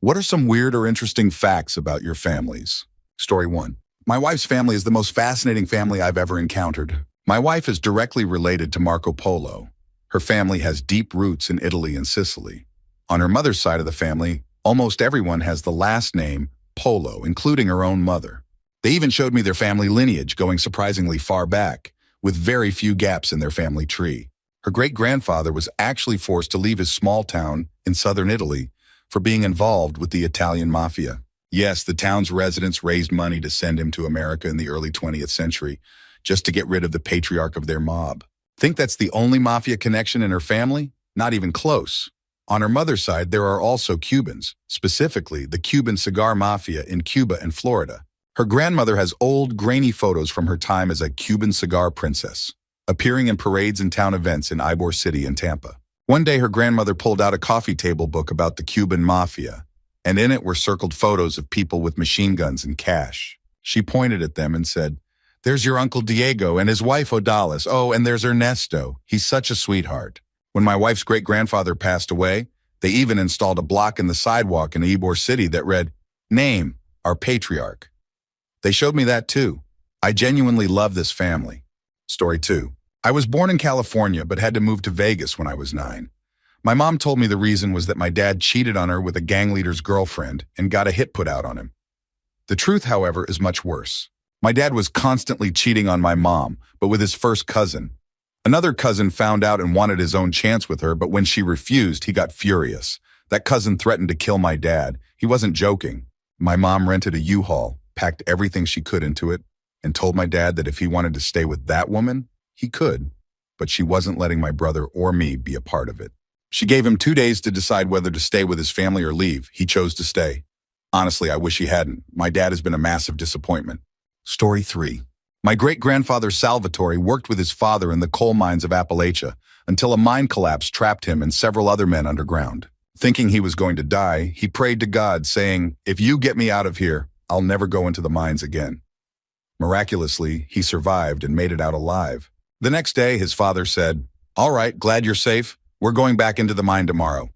What are some weird or interesting facts about your families? Story 1. My wife's family is the most fascinating family I've ever encountered. My wife is directly related to Marco Polo. Her family has deep roots in Italy and Sicily. On her mother's side of the family, almost everyone has the last name Polo, including her own mother. They even showed me their family lineage going surprisingly far back, with very few gaps in their family tree. Her great-grandfather was actually forced to leave his small town in southern Italy for being involved with the Italian mafia. Yes, the town's residents raised money to send him to America in the early 20th century, just to get rid of the patriarch of their mob. Think that's the only mafia connection in her family? Not even close. On her mother's side, there are also Cubans, specifically the Cuban cigar mafia in Cuba and Florida. Her grandmother has old, grainy photos from her time as a Cuban cigar princess, appearing in parades and town events in Ybor City and Tampa. One day, her grandmother pulled out a coffee table book about the Cuban mafia, and in it were circled photos of people with machine guns and cash. She pointed at them and said, "There's your Uncle Diego and his wife Odalis. Oh, and there's Ernesto. He's such a sweetheart." When my wife's great-grandfather passed away, they even installed a block in the sidewalk in Ybor City that read, "Name, our patriarch." They showed me that too. I genuinely love this family. Story 2. I was born in California but had to move to Vegas when I was 9. My mom told me the reason was that my dad cheated on her with a gang leader's girlfriend and got a hit put out on him. The truth, however, is much worse. My dad was constantly cheating on my mom, but with his first cousin. Another cousin found out and wanted his own chance with her, but when she refused, he got furious. That cousin threatened to kill my dad. He wasn't joking. My mom rented a U-Haul, packed everything she could into it, and told my dad that if he wanted to stay with that woman, he could, but she wasn't letting my brother or me be a part of it. She gave him 2 days to decide whether to stay with his family or leave. He chose to stay. Honestly, I wish he hadn't. My dad has been a massive disappointment. Story 3. My great-grandfather Salvatore worked with his father in the coal mines of Appalachia until a mine collapse trapped him and several other men underground. Thinking he was going to die, he prayed to God, saying, "If you get me out of here, I'll never go into the mines again." Miraculously, he survived and made it out alive. The next day, his father said, "All right, glad you're safe. We're going back into the mine tomorrow."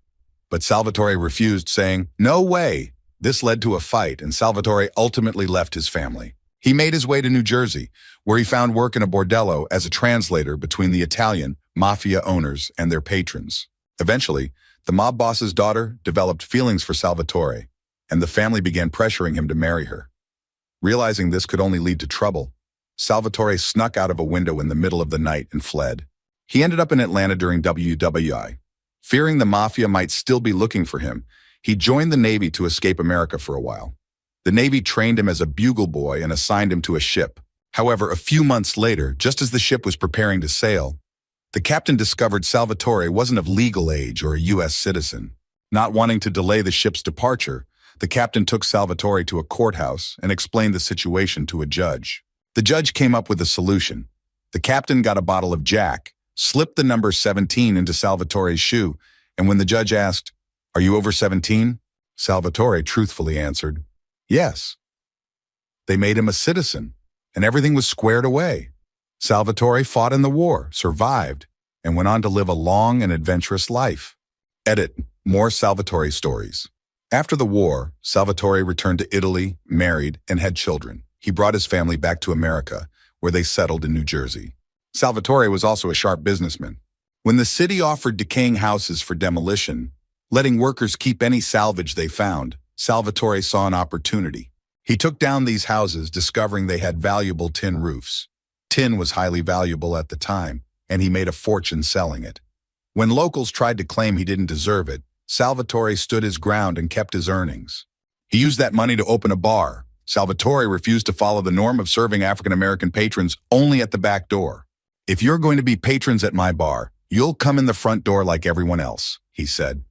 But Salvatore refused, saying, "No way." This led to a fight, and Salvatore ultimately left his family. He made his way to New Jersey, where he found work in a bordello as a translator between the Italian mafia owners and their patrons. Eventually, the mob boss's daughter developed feelings for Salvatore, and the family began pressuring him to marry her. Realizing this could only lead to trouble, Salvatore snuck out of a window in the middle of the night and fled. He ended up in Atlanta during WWI. Fearing the mafia might still be looking for him, he joined the Navy to escape America for a while. The Navy trained him as a bugle boy and assigned him to a ship. However, a few months later, just as the ship was preparing to sail, the captain discovered Salvatore wasn't of legal age or a U.S. citizen. Not wanting to delay the ship's departure, the captain took Salvatore to a courthouse and explained the situation to a judge. The judge came up with a solution. The captain got a bottle of Jack, slipped the number 17 into Salvatore's shoe, and when the judge asked, "Are you over 17?" Salvatore truthfully answered, "Yes." They made him a citizen, and everything was squared away. Salvatore fought in the war, survived, and went on to live a long and adventurous life. Edit. More Salvatore stories. After the war, Salvatore returned to Italy, married, and had children. He brought his family back to America, where they settled in New Jersey. Salvatore was also a sharp businessman. When the city offered decaying houses for demolition, letting workers keep any salvage they found, Salvatore saw an opportunity. He took down these houses, discovering they had valuable tin roofs. Tin was highly valuable at the time, and he made a fortune selling it. When locals tried to claim he didn't deserve it, Salvatore stood his ground and kept his earnings. He used that money to open a bar. Salvatore refused to follow the norm of serving African-American patrons only at the back door. "If you're going to be patrons at my bar, you'll come in the front door like everyone else," he said.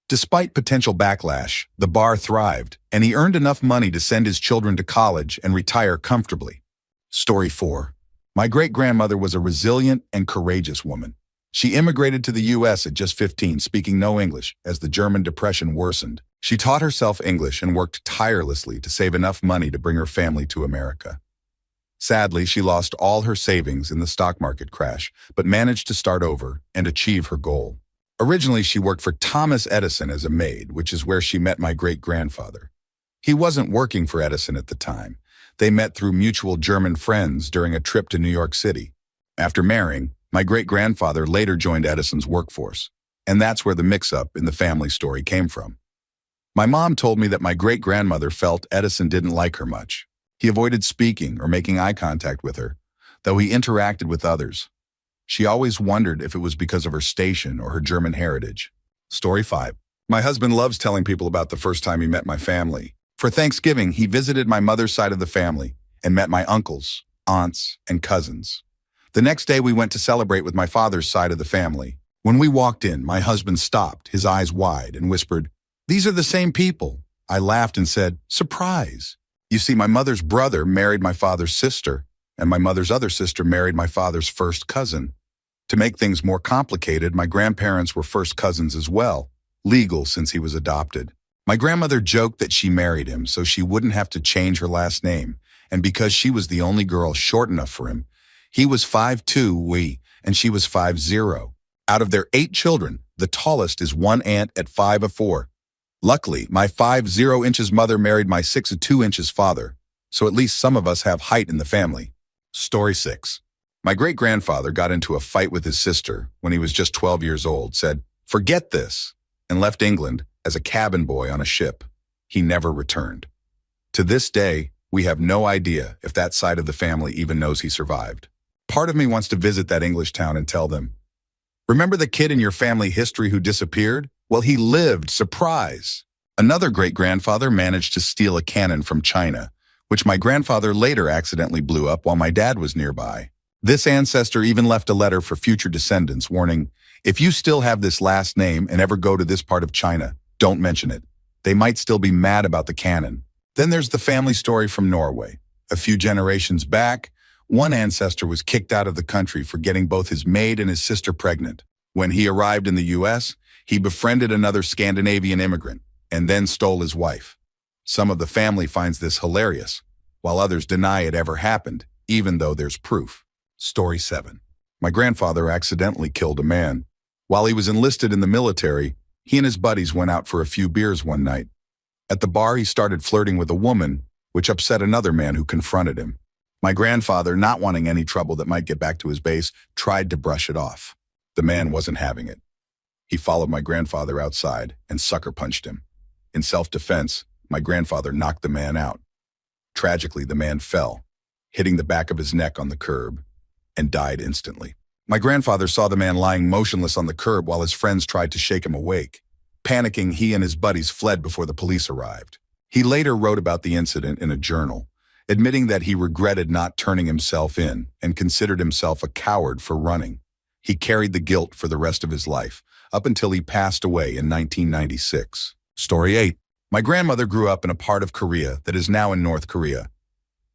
Despite potential backlash, the bar thrived, and he earned enough money to send his children to college and retire comfortably. Story 4. My great-grandmother was a resilient and courageous woman. She immigrated to the U.S. at just 15, speaking no English, as the German Depression worsened. She taught herself English and worked tirelessly to save enough money to bring her family to America. Sadly, she lost all her savings in the stock market crash, but managed to start over and achieve her goal. Originally, she worked for Thomas Edison as a maid, which is where she met my great-grandfather. He wasn't working for Edison at the time. They met through mutual German friends during a trip to New York City. After marrying, my great-grandfather later joined Edison's workforce, and that's where the mix-up in the family story came from. My mom told me that my great-grandmother felt Edison didn't like her much. He avoided speaking or making eye contact with her, though he interacted with others. She always wondered if it was because of her station or her German heritage. Story 5. My husband loves telling people about the first time he met my family. For Thanksgiving, he visited my mother's side of the family and met my uncles, aunts, and cousins. The next day, we went to celebrate with my father's side of the family. When we walked in, my husband stopped, his eyes wide, and whispered, "These are the same people." I laughed and said, "Surprise." You see, my mother's brother married my father's sister, and my mother's other sister married my father's first cousin. To make things more complicated, my grandparents were first cousins as well, legal since he was adopted. My grandmother joked that she married him so she wouldn't have to change her last name, and because she was the only girl short enough for him, he was 5'2", and she was 5'0". Out of their 8 children, the tallest is one aunt at 5'4". Luckily, my 5'0" mother married my 6'2" father, so at least some of us have height in the family. Story 6. My great-grandfather got into a fight with his sister when he was just 12 years old, said, "Forget this," and left England as a cabin boy on a ship. He never returned. To this day, we have no idea if that side of the family even knows he survived. Part of me wants to visit that English town and tell them, "Remember the kid in your family history who disappeared? Well, he lived, surprise." Another great-grandfather managed to steal a cannon from China, which my grandfather later accidentally blew up while my dad was nearby. This ancestor even left a letter for future descendants warning, "If you still have this last name and ever go to this part of China, don't mention it. They might still be mad about the cannon." Then there's the family story from Norway. A few generations back, one ancestor was kicked out of the country for getting both his maid and his sister pregnant. When he arrived in the U.S., he befriended another Scandinavian immigrant and then stole his wife. Some of the family finds this hilarious, while others deny it ever happened, even though there's proof. Story 7. My grandfather accidentally killed a man. While he was enlisted in the military, he and his buddies went out for a few beers one night. At the bar, he started flirting with a woman, which upset another man who confronted him. My grandfather, not wanting any trouble that might get back to his base, tried to brush it off. The man wasn't having it. He followed my grandfather outside and sucker punched him. In self-defense, my grandfather knocked the man out. Tragically, the man fell, hitting the back of his neck on the curb, and died instantly. My grandfather saw the man lying motionless on the curb while his friends tried to shake him awake. Panicking, he and his buddies fled before the police arrived. He later wrote about the incident in a journal, admitting that he regretted not turning himself in and considered himself a coward for running. He carried the guilt for the rest of his life, up until he passed away in 1996. Story 8. My grandmother grew up in a part of Korea that is now in North Korea.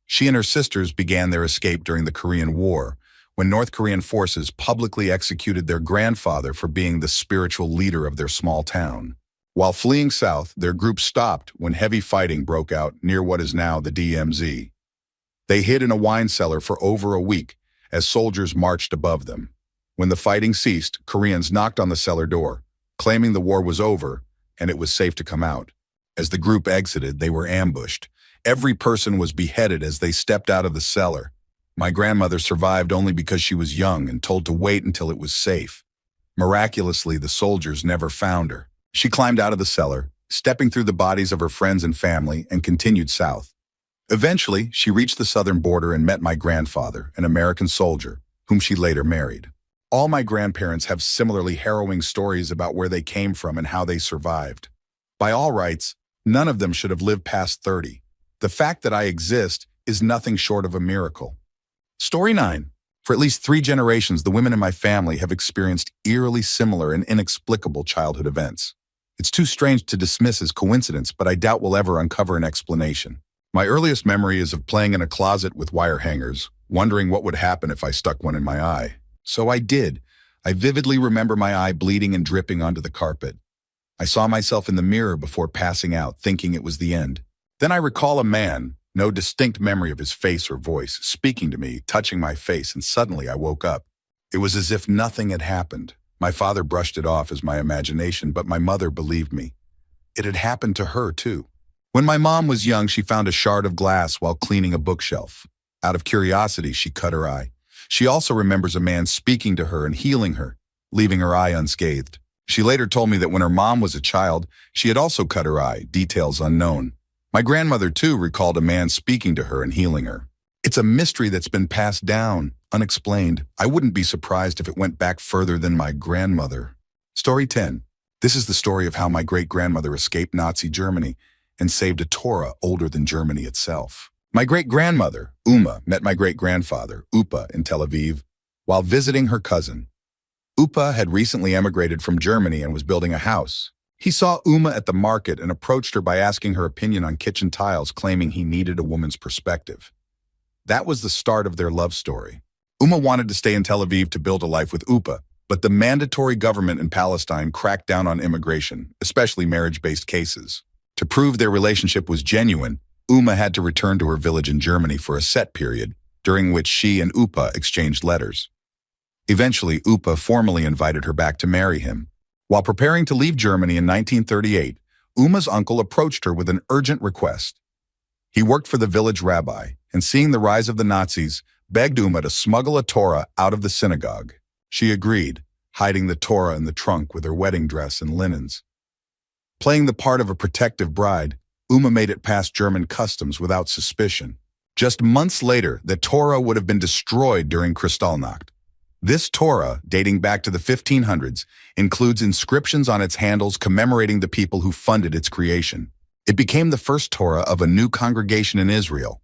She and her sisters began their escape during the Korean War, when North Korean forces publicly executed their grandfather for being the spiritual leader of their small town. While fleeing south, their group stopped when heavy fighting broke out near what is now the DMZ. They hid in a wine cellar for over a week as soldiers marched above them. When the fighting ceased, Koreans knocked on the cellar door, claiming the war was over and it was safe to come out. As the group exited, they were ambushed. Every person was beheaded as they stepped out of the cellar. My grandmother survived only because she was young and told to wait until it was safe. Miraculously, the soldiers never found her. She climbed out of the cellar, stepping through the bodies of her friends and family, and continued south. Eventually, she reached the southern border and met my grandfather, an American soldier, whom she later married. All my grandparents have similarly harrowing stories about where they came from and how they survived. By all rights, none of them should have lived past 30. The fact that I exist is nothing short of a miracle. Story 9. For at least 3 generations, the women in my family have experienced eerily similar and inexplicable childhood events. It's too strange to dismiss as coincidence, but I doubt we'll ever uncover an explanation. My earliest memory is of playing in a closet with wire hangers, wondering what would happen if I stuck one in my eye. So I did. I vividly remember my eye bleeding and dripping onto the carpet. I saw myself in the mirror before passing out, thinking it was the end. Then I recall a man, no distinct memory of his face or voice, speaking to me, touching my face, and suddenly I woke up. It was as if nothing had happened. My father brushed it off as my imagination, but my mother believed me. It had happened to her, too. When my mom was young, she found a shard of glass while cleaning a bookshelf. Out of curiosity, she cut her eye. She also remembers a man speaking to her and healing her, leaving her eye unscathed. She later told me that when her mom was a child, she had also cut her eye, details unknown. My grandmother, too, recalled a man speaking to her and healing her. It's a mystery that's been passed down, unexplained. I wouldn't be surprised if it went back further than my grandmother. Story 10. This is the story of how my great-grandmother escaped Nazi Germany and saved a Torah older than Germany itself. My great-grandmother, Uma, met my great-grandfather, Upa, in Tel Aviv, while visiting her cousin. Upa had recently emigrated from Germany and was building a house. He saw Uma at the market and approached her by asking her opinion on kitchen tiles, claiming he needed a woman's perspective. That was the start of their love story. Uma wanted to stay in Tel Aviv to build a life with Upa, but the mandatory government in Palestine cracked down on immigration, especially marriage-based cases. To prove their relationship was genuine, Uma had to return to her village in Germany for a set period, during which she and Upa exchanged letters. Eventually, Upa formally invited her back to marry him. While preparing to leave Germany in 1938, Uma's uncle approached her with an urgent request. He worked for the village rabbi, and seeing the rise of the Nazis, begged Uma to smuggle a Torah out of the synagogue. She agreed, hiding the Torah in the trunk with her wedding dress and linens. Playing the part of a protective bride, Uma made it past German customs without suspicion. Just months later, the Torah would have been destroyed during Kristallnacht. This Torah, dating back to the 1500s, includes inscriptions on its handles commemorating the people who funded its creation. It became the first Torah of a new congregation in Israel.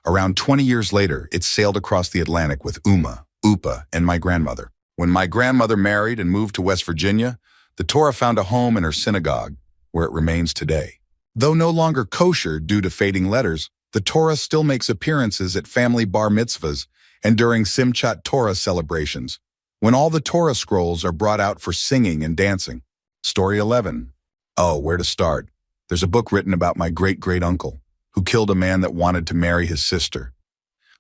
Around 20 years later, it sailed across the Atlantic with Uma, Upa, and my grandmother. When my grandmother married and moved to West Virginia, the Torah found a home in her synagogue, where it remains today. Though no longer kosher due to fading letters, the Torah still makes appearances at family bar mitzvahs and during Simchat Torah celebrations, when all the Torah scrolls are brought out for singing and dancing. Story 11. Oh, where to start? There's a book written about my great-great-uncle, who killed a man that wanted to marry his sister.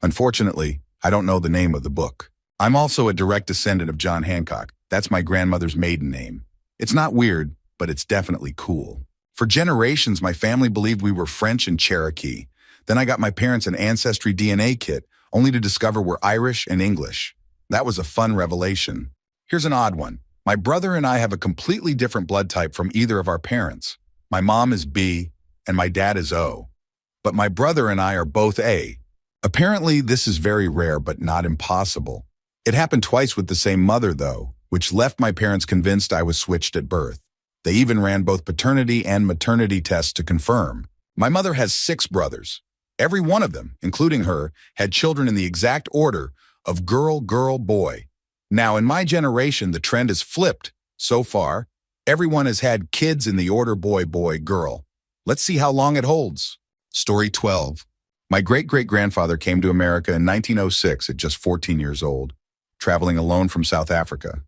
Unfortunately, I don't know the name of the book. I'm also a direct descendant of John Hancock. That's my grandmother's maiden name. It's not weird, but it's definitely cool. For generations, my family believed we were French and Cherokee. Then I got my parents an Ancestry DNA kit, only to discover we're Irish and English. That was a fun revelation. Here's an odd one. My brother and I have a completely different blood type from either of our parents. My mom is B, and my dad is O. But my brother and I are both A. Apparently, this is very rare, but not impossible. It happened twice with the same mother, though, which left my parents convinced I was switched at birth. They even ran both paternity and maternity tests to confirm. My mother has 6 brothers. Every one of them, including her, had children in the exact order of girl, girl, boy. Now, in my generation, the trend is flipped. So far, everyone has had kids in the order boy, boy, girl. Let's see how long it holds. Story 12. My great-great-grandfather came to America in 1906 at just 14 years old, traveling alone from South Africa.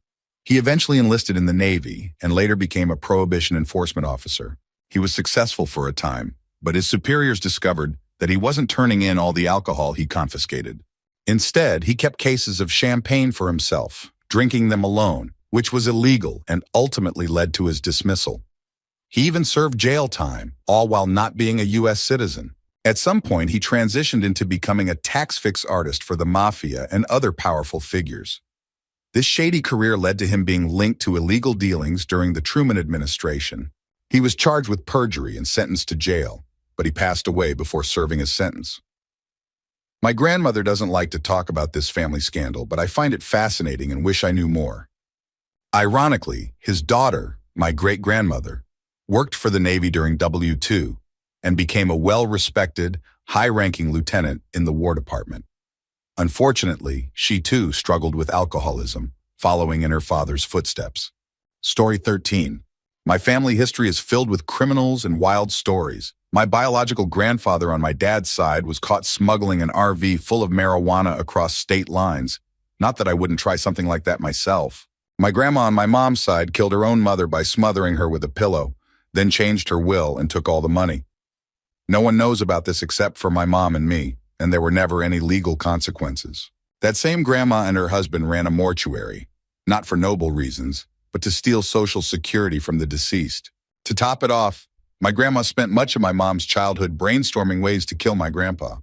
He eventually enlisted in the Navy and later became a prohibition enforcement officer. He was successful for a time, but his superiors discovered that he wasn't turning in all the alcohol he confiscated. Instead, he kept cases of champagne for himself, drinking them alone, which was illegal and ultimately led to his dismissal. He even served jail time, all while not being a U.S. citizen. At some point, he transitioned into becoming a tax fix artist for the mafia and other powerful figures. This shady career led to him being linked to illegal dealings during the Truman administration. He was charged with perjury and sentenced to jail, but he passed away before serving his sentence. My grandmother doesn't like to talk about this family scandal, but I find it fascinating and wish I knew more. Ironically, his daughter, my great-grandmother, worked for the Navy during W2 and became a well-respected, high-ranking lieutenant in the War Department. Unfortunately, she too struggled with alcoholism, following in her father's footsteps. Story 13. My family history is filled with criminals and wild stories. My biological grandfather on my dad's side was caught smuggling an RV full of marijuana across state lines. Not that I wouldn't try something like that myself. My grandma on my mom's side killed her own mother by smothering her with a pillow, then changed her will and took all the money. No one knows about this except for my mom and me, and there were never any legal consequences. That same grandma and her husband ran a mortuary, not for noble reasons, but to steal Social Security from the deceased. To top it off, my grandma spent much of my mom's childhood brainstorming ways to kill my grandpa.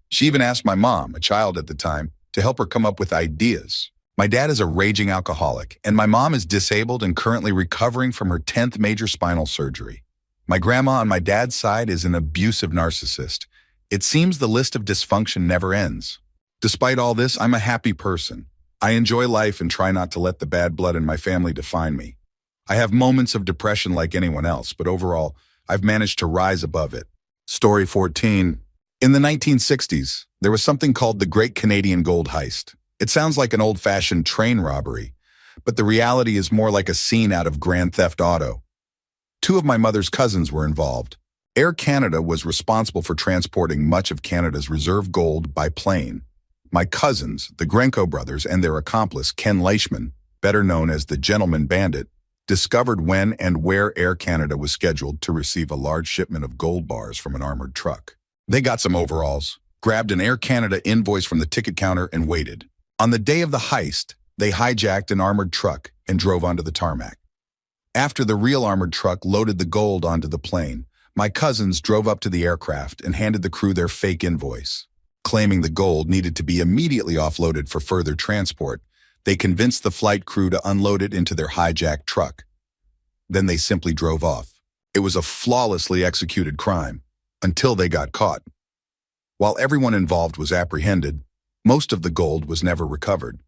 She even asked my mom, a child at the time, to help her come up with ideas. My dad is a raging alcoholic, and my mom is disabled and currently recovering from her 10th major spinal surgery. My grandma on my dad's side is an abusive narcissist. It seems the list of dysfunction never ends. Despite all this, I'm a happy person. I enjoy life and try not to let the bad blood in my family define me. I have moments of depression like anyone else, but overall, I've managed to rise above it. Story 14. In the 1960s, there was something called the Great Canadian Gold Heist. It sounds like an old-fashioned train robbery, but the reality is more like a scene out of Grand Theft Auto. Two of my mother's cousins were involved. Air Canada was responsible for transporting much of Canada's reserve gold by plane. My cousins, the Grenko brothers, and their accomplice, Ken Leishman, better known as the Gentleman Bandit, discovered when and where Air Canada was scheduled to receive a large shipment of gold bars from an armored truck. They got some overalls, grabbed an Air Canada invoice from the ticket counter, and waited. On the day of the heist, they hijacked an armored truck and drove onto the tarmac. After the real armored truck loaded the gold onto the plane, my cousins drove up to the aircraft and handed the crew their fake invoice. Claiming the gold needed to be immediately offloaded for further transport, they convinced the flight crew to unload it into their hijacked truck. Then they simply drove off. It was a flawlessly executed crime, until they got caught. While everyone involved was apprehended, most of the gold was never recovered.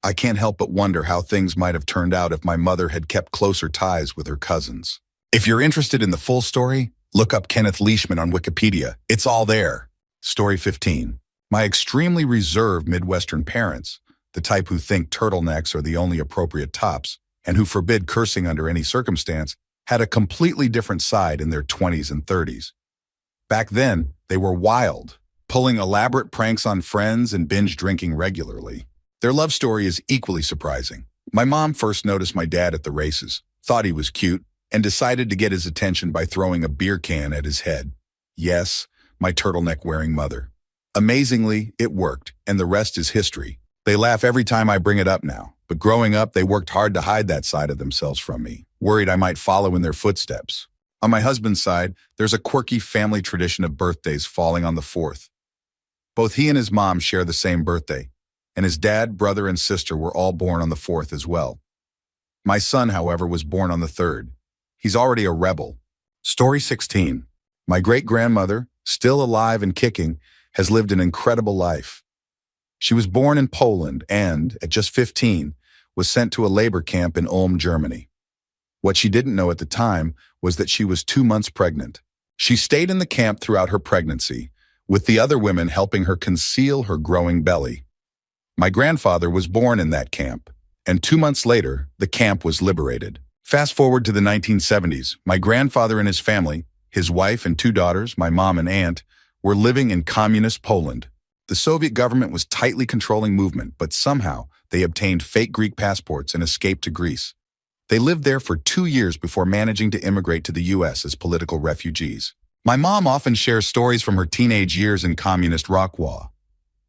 I can't help but wonder how things might have turned out if my mother had kept closer ties with her cousins. If you're interested in the full story, look up Kenneth Leishman on Wikipedia. It's all there. Story 15. My extremely reserved Midwestern parents, the type who think turtlenecks are the only appropriate tops, and who forbid cursing under any circumstance, had a completely different side in their 20s and 30s. Back then, they were wild, pulling elaborate pranks on friends and binge drinking regularly. Their love story is equally surprising. My mom first noticed my dad at the races, thought he was cute, and decided to get his attention by throwing a beer can at his head. Yes, my turtleneck-wearing mother. Amazingly, it worked, and the rest is history. They laugh every time I bring it up now, but growing up, they worked hard to hide that side of themselves from me, worried I might follow in their footsteps. On my husband's side, there's a quirky family tradition of birthdays falling on the 4th. Both he and his mom share the same birthday, and his dad, brother, and sister were all born on the 4th as well. My son, however, was born on the 3rd. He's already a rebel. Story 16. My great-grandmother, still alive and kicking, has lived an incredible life. She was born in Poland and, at just 15, was sent to a labor camp in Ulm, Germany. What she didn't know at the time was that she was 2 months pregnant. She stayed in the camp throughout her pregnancy, with the other women helping her conceal her growing belly. My grandfather was born in that camp, and 2 months later, the camp was liberated. Fast forward to the 1970s, my grandfather and his family, his wife and 2 daughters, my mom and aunt, were living in communist Poland. The Soviet government was tightly controlling movement, but somehow they obtained fake Greek passports and escaped to Greece. They lived there for 2 years before managing to immigrate to the U.S. as political refugees. My mom often shares stories from her teenage years in communist Rockwall.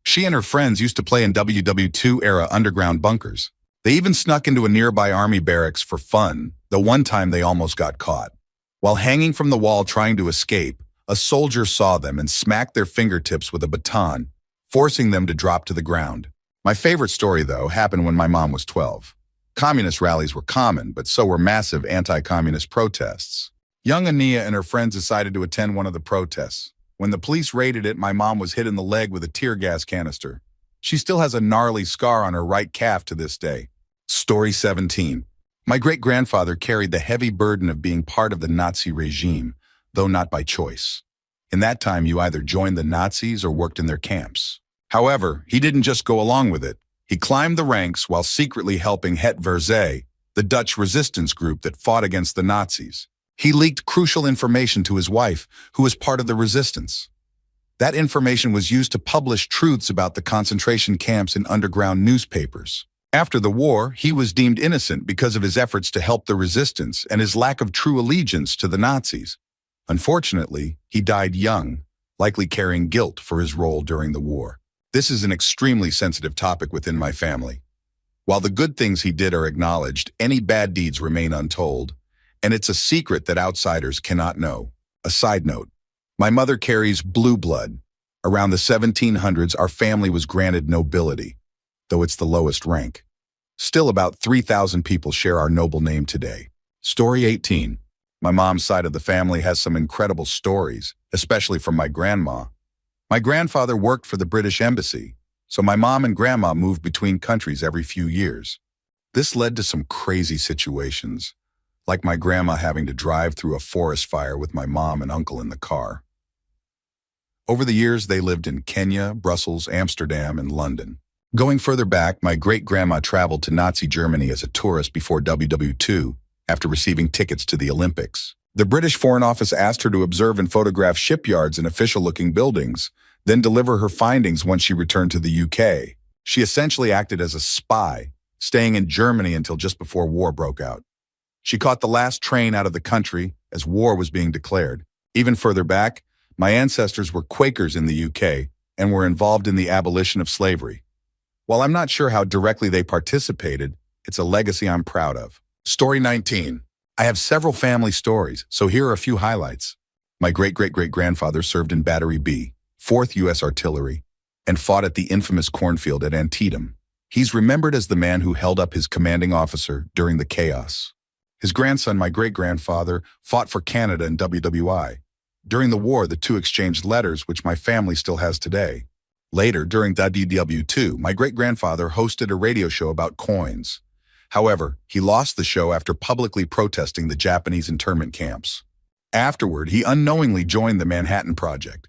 She and her friends used to play in WW2-era underground bunkers. They even snuck into a nearby army barracks for fun, though one time they almost got caught. While hanging from the wall trying to escape, a soldier saw them and smacked their fingertips with a baton, forcing them to drop to the ground. My favorite story, though, happened when my mom was 12. Communist rallies were common, but so were massive anti-communist protests. Young Ania and her friends decided to attend one of the protests. When the police raided it, my mom was hit in the leg with a tear gas canister. She still has a gnarly scar on her right calf to this day. Story 17. My great-grandfather carried the heavy burden of being part of the Nazi regime, though not by choice. In that time, you either joined the Nazis or worked in their camps. However, he didn't just go along with it. He climbed the ranks while secretly helping Het Verzet, the Dutch resistance group that fought against the Nazis. He leaked crucial information to his wife, who was part of the resistance. That information was used to publish truths about the concentration camps in underground newspapers. After the war, he was deemed innocent because of his efforts to help the resistance and his lack of true allegiance to the Nazis. Unfortunately, he died young, likely carrying guilt for his role during the war. This is an extremely sensitive topic within my family. While the good things he did are acknowledged, any bad deeds remain untold, and it's a secret that outsiders cannot know. A side note, my mother carries blue blood. Around the 1700s, our family was granted nobility, though it's the lowest rank. Still, about 3,000 people share our noble name today. Story 18. My mom's side of the family has some incredible stories, especially from my grandma. My grandfather worked for the British Embassy, so my mom and grandma moved between countries every few years. This led to some crazy situations, like my grandma having to drive through a forest fire with my mom and uncle in the car. Over the years, they lived in Kenya, Brussels, Amsterdam, and London. Going further back, my great-grandma traveled to Nazi Germany as a tourist before WW2 after receiving tickets to the Olympics. The British Foreign Office asked her to observe and photograph shipyards and official-looking buildings, then deliver her findings once she returned to the UK. She essentially acted as a spy, staying in Germany until just before war broke out. She caught the last train out of the country as war was being declared. Even further back, my ancestors were Quakers in the UK and were involved in the abolition of slavery. While I'm not sure how directly they participated, it's a legacy I'm proud of. Story 19. I have several family stories, so here are a few highlights. My great-great-great-grandfather served in Battery B, 4th U.S. Artillery, and fought at the infamous cornfield at Antietam. He's remembered as the man who held up his commanding officer during the chaos. His grandson, my great-grandfather, fought for Canada in WWI. During the war, the two exchanged letters, which my family still has today. Later, during WW2, my great-grandfather hosted a radio show about coins. However, he lost the show after publicly protesting the Japanese internment camps. Afterward, he unknowingly joined the Manhattan Project.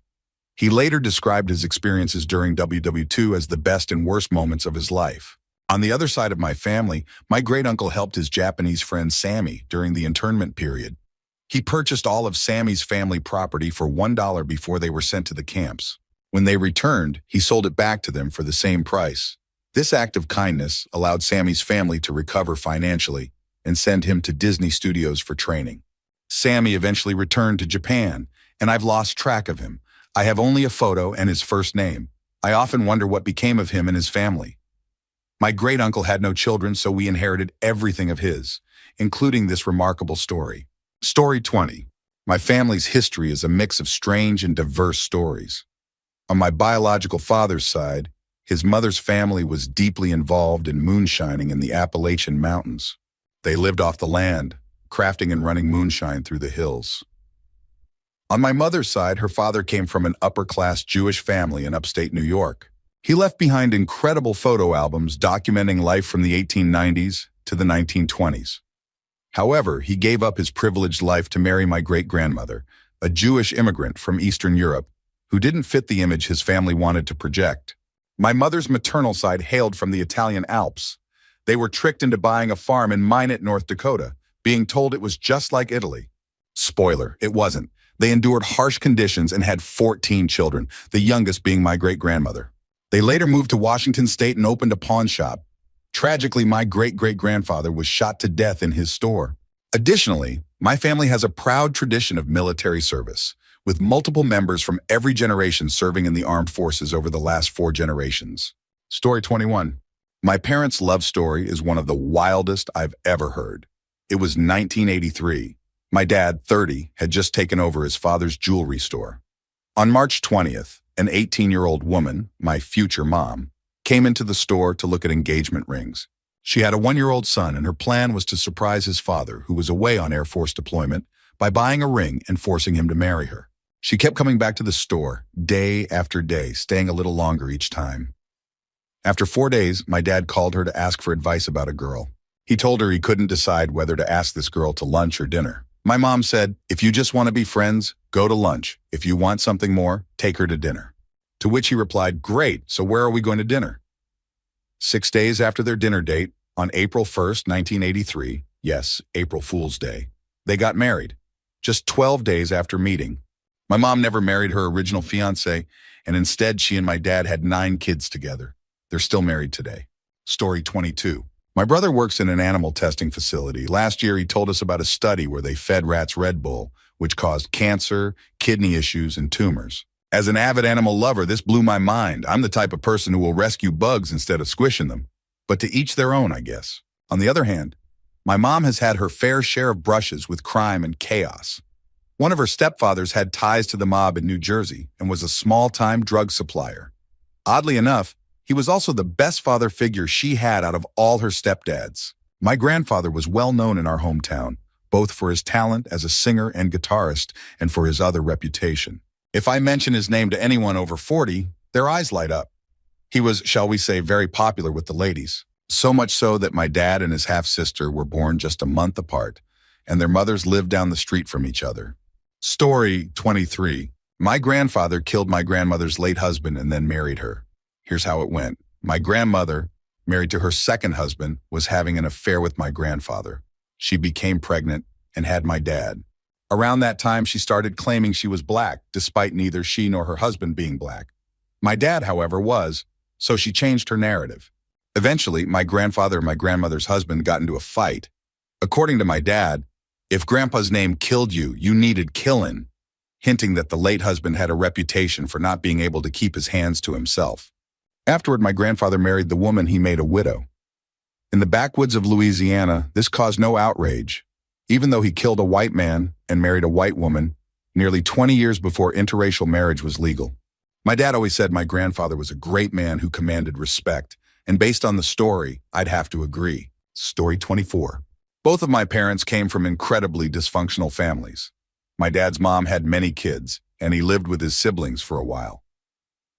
He later described his experiences during WW2 as the best and worst moments of his life. On the other side of my family, my great-uncle helped his Japanese friend Sammy during the internment period. He purchased all of Sammy's family property for $1 before they were sent to the camps. When they returned, he sold it back to them for the same price. This act of kindness allowed Sammy's family to recover financially and send him to Disney Studios for training. Sammy eventually returned to Japan, and I've lost track of him. I have only a photo and his first name. I often wonder what became of him and his family. My great-uncle had no children, so we inherited everything of his, including this remarkable story. Story 20. My family's history is a mix of strange and diverse stories. On my biological father's side, his mother's family was deeply involved in moonshining in the Appalachian Mountains. They lived off the land, crafting and running moonshine through the hills. On my mother's side, her father came from an upper-class Jewish family in upstate New York. He left behind incredible photo albums documenting life from the 1890s to the 1920s. However, he gave up his privileged life to marry my great-grandmother, a Jewish immigrant from Eastern Europe, who didn't fit the image his family wanted to project. My mother's maternal side hailed from the Italian Alps. They were tricked into buying a farm in Minot, North Dakota, being told it was just like Italy. Spoiler, it wasn't. They endured harsh conditions and had 14 children, the youngest being my great-grandmother. They later moved to Washington State and opened a pawn shop. Tragically, my great-great-grandfather was shot to death in his store. Additionally, my family has a proud tradition of military service, with multiple members from every generation serving in the armed forces over the last 4 generations. Story 21. My parents' love story is one of the wildest I've ever heard. It was 1983. My dad, 30, had just taken over his father's jewelry store. On March 20th, an 18-year-old woman, my future mom, came into the store to look at engagement rings. She had a 1-year-old son, and her plan was to surprise his father, who was away on Air Force deployment, by buying a ring and forcing him to marry her. She kept coming back to the store, day after day, staying a little longer each time. After 4 days, my dad called her to ask for advice about a girl. He told her he couldn't decide whether to ask this girl to lunch or dinner. My mom said, "If you just want to be friends, go to lunch. If you want something more, take her to dinner." To which he replied, "Great, so where are we going to dinner?" 6 days after their dinner date, on April 1st, 1983, yes, April Fool's Day, they got married. Just 12 days after meeting. My mom never married her original fiancé, and instead she and my dad had 9 kids together. They're still married today. Story 22. My brother works in an animal testing facility. Last year he told us about a study where they fed rats Red Bull, which caused cancer, kidney issues, and tumors. As an avid animal lover, this blew my mind. I'm the type of person who will rescue bugs instead of squishing them. But to each their own, I guess. On the other hand, my mom has had her fair share of brushes with crime and chaos. One of her stepfathers had ties to the mob in New Jersey and was a small-time drug supplier. Oddly enough, he was also the best father figure she had out of all her stepdads. My grandfather was well known in our hometown, both for his talent as a singer and guitarist and for his other reputation. If I mention his name to anyone over 40, their eyes light up. He was, shall we say, very popular with the ladies. So much so that my dad and his half-sister were born just a month apart, and their mothers lived down the street from each other. Story 23. My grandfather killed my grandmother's late husband and then married her. Here's how it went. My grandmother, married to her second husband, was having an affair with my grandfather. She became pregnant and had my dad. Around that time, she started claiming she was black, despite neither she nor her husband being black. My dad, however, was, so she changed her narrative. Eventually, my grandfather and my grandmother's husband got into a fight. According to my dad, if Grandpa's name killed you, you needed killin', hinting that the late husband had a reputation for not being able to keep his hands to himself. Afterward, my grandfather married the woman he made a widow. In the backwoods of Louisiana, this caused no outrage, even though he killed a white man and married a white woman nearly 20 years before interracial marriage was legal. My dad always said my grandfather was a great man who commanded respect, and based on the story, I'd have to agree. Story 24. Both of my parents came from incredibly dysfunctional families. My dad's mom had many kids, and he lived with his siblings for a while.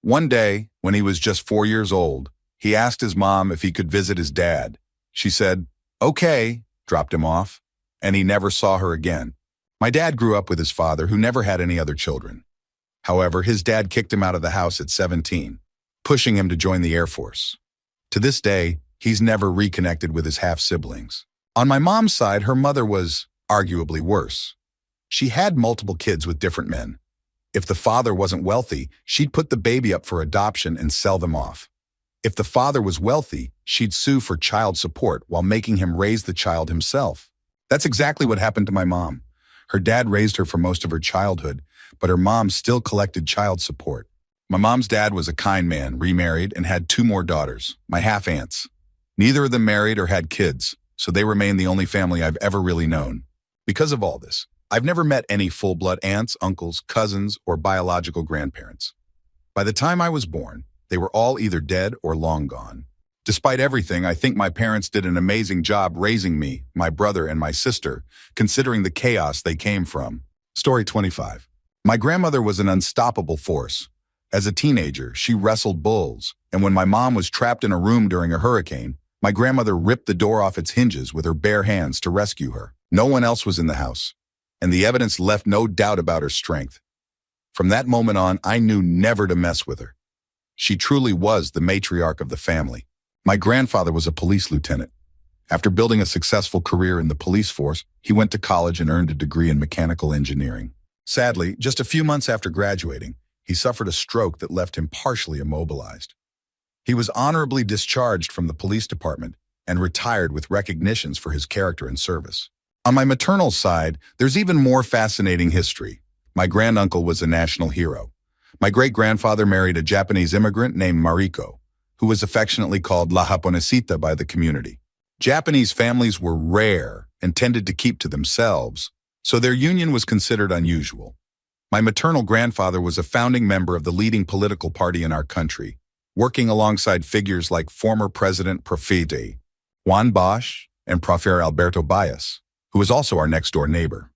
One day, when he was just 4 years old, he asked his mom if he could visit his dad. She said, "Okay," dropped him off, and he never saw her again. My dad grew up with his father, who never had any other children. However, his dad kicked him out of the house at 17, pushing him to join the Air Force. To this day, he's never reconnected with his half-siblings. On my mom's side, her mother was arguably worse. She had multiple kids with different men. If the father wasn't wealthy, she'd put the baby up for adoption and sell them off. If the father was wealthy, she'd sue for child support while making him raise the child himself. That's exactly what happened to my mom. Her dad raised her for most of her childhood, but her mom still collected child support. My mom's dad was a kind man, remarried, and had 2 more daughters, my half-aunts. Neither of them married or had kids, so they remain the only family I've ever really known. Because of all this, I've never met any full-blood aunts, uncles, cousins, or biological grandparents. By the time I was born, they were all either dead or long gone. Despite everything, I think my parents did an amazing job raising me, my brother, and my sister, considering the chaos they came from. Story 25. My grandmother was an unstoppable force. As a teenager, she wrestled bulls, and when my mom was trapped in a room during a hurricane, my grandmother ripped the door off its hinges with her bare hands to rescue her. No one else was in the house, and the evidence left no doubt about her strength. From that moment on, I knew never to mess with her. She truly was the matriarch of the family. My grandfather was a police lieutenant. After building a successful career in the police force, he went to college and earned a degree in mechanical engineering. Sadly, just a few months after graduating, he suffered a stroke that left him partially immobilized. He was honorably discharged from the police department and retired with recognitions for his character and service. On my maternal side, there's even more fascinating history. My granduncle was a national hero. My great-grandfather married a Japanese immigrant named Mariko, who was affectionately called La Japonesita by the community. Japanese families were rare and tended to keep to themselves, so their union was considered unusual. My maternal grandfather was a founding member of the leading political party in our country, working alongside figures like former President Profete, Juan Bosch, and Profer Alberto Baez, who was also our next-door neighbor.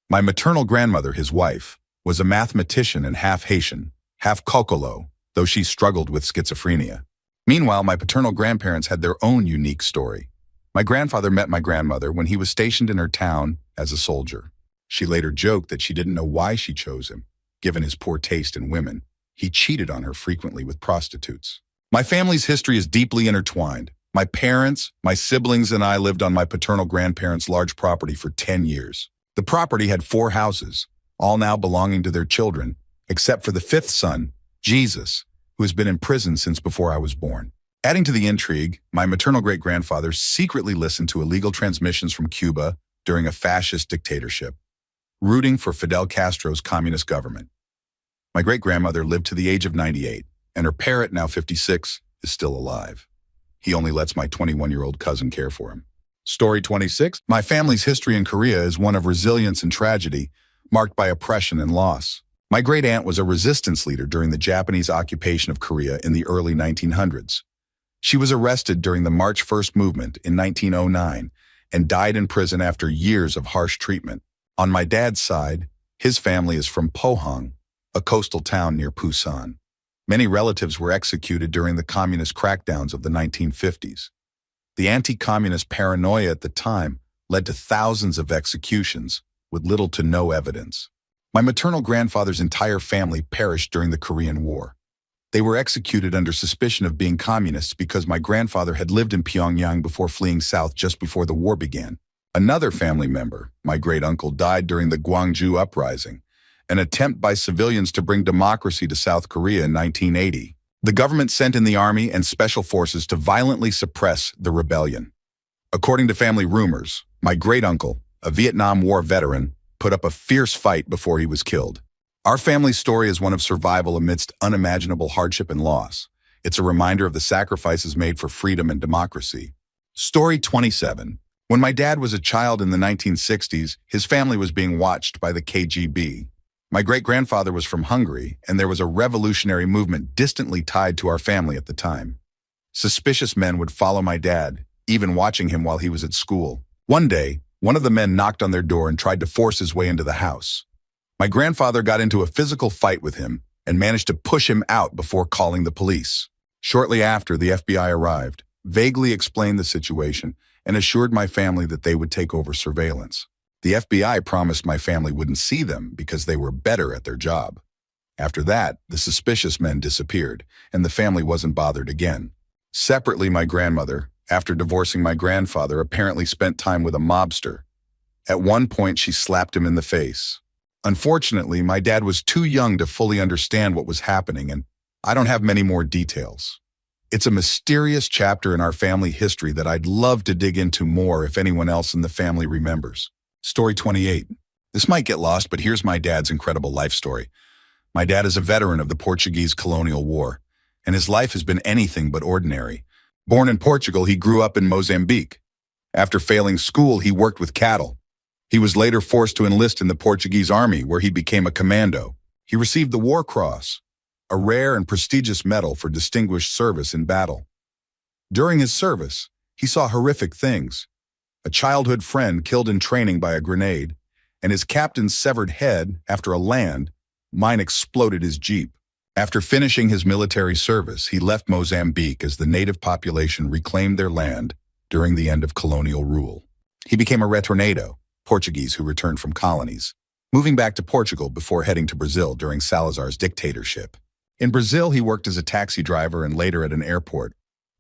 My maternal grandmother, his wife, was a mathematician and half Haitian, half Kokolo, though she struggled with schizophrenia. Meanwhile, my paternal grandparents had their own unique story. My grandfather met my grandmother when he was stationed in her town as a soldier. She later joked that she didn't know why she chose him, given his poor taste in women. He cheated on her frequently with prostitutes. My family's history is deeply intertwined. My parents, my siblings, and I lived on my paternal grandparents' large property for 10 years. The property had 4 houses, all now belonging to their children, except for the 5th son, Jesus, who has been in prison since before I was born. Adding to the intrigue, my maternal great-grandfather secretly listened to illegal transmissions from Cuba during a fascist dictatorship, rooting for Fidel Castro's communist government. My great-grandmother lived to the age of 98, and her parrot, now 56, is still alive. He only lets my 21-year-old cousin care for him. Story 26. My family's history in Korea is one of resilience and tragedy, marked by oppression and loss. My great-aunt was a resistance leader during the Japanese occupation of Korea in the early 1900s. She was arrested during the March 1st movement in 1909 and died in prison after years of harsh treatment. On my dad's side, his family is from Pohang, a coastal town near Busan. Many relatives were executed during the communist crackdowns of the 1950s. The anti-communist paranoia at the time led to thousands of executions with little to no evidence. My maternal grandfather's entire family perished during the Korean War. They were executed under suspicion of being communists because my grandfather had lived in Pyongyang before fleeing south just before the war began. Another family member, my great-uncle, died during the Gwangju Uprising, an attempt by civilians to bring democracy to South Korea in 1980. The government sent in the army and special forces to violently suppress the rebellion. According to family rumors, my great-uncle, a Vietnam War veteran, put up a fierce fight before he was killed. Our family's story is one of survival amidst unimaginable hardship and loss. It's a reminder of the sacrifices made for freedom and democracy. Story 27. When my dad was a child in the 1960s, his family was being watched by the KGB. My great-grandfather was from Hungary, and there was a revolutionary movement distantly tied to our family at the time. Suspicious men would follow my dad, even watching him while he was at school. One day, one of the men knocked on their door and tried to force his way into the house. My grandfather got into a physical fight with him and managed to push him out before calling the police. Shortly after, the FBI arrived, vaguely explained the situation, and assured my family that they would take over surveillance. The FBI promised my family wouldn't see them because they were better at their job. After that, the suspicious men disappeared, and the family wasn't bothered again. Separately, my grandmother, after divorcing my grandfather, apparently spent time with a mobster. At one point, she slapped him in the face. Unfortunately, my dad was too young to fully understand what was happening, and I don't have many more details. It's a mysterious chapter in our family history that I'd love to dig into more if anyone else in the family remembers. Story 28. This might get lost, but here's my dad's incredible life story. My dad is a veteran of the Portuguese colonial war, and his life has been anything but ordinary. Born in Portugal, he grew up in Mozambique. After failing school, he worked with cattle. He was later forced to enlist in the Portuguese army, where he became a commando. He received the War Cross, a rare and prestigious medal for distinguished service in battle. During his service, he saw horrific things. A childhood friend killed in training by a grenade, and his captain's severed head after a land mine exploded his jeep. After finishing his military service, he left Mozambique as the native population reclaimed their land during the end of colonial rule. He became a retornado, Portuguese who returned from colonies, moving back to Portugal before heading to Brazil during Salazar's dictatorship. In Brazil, he worked as a taxi driver and later at an airport.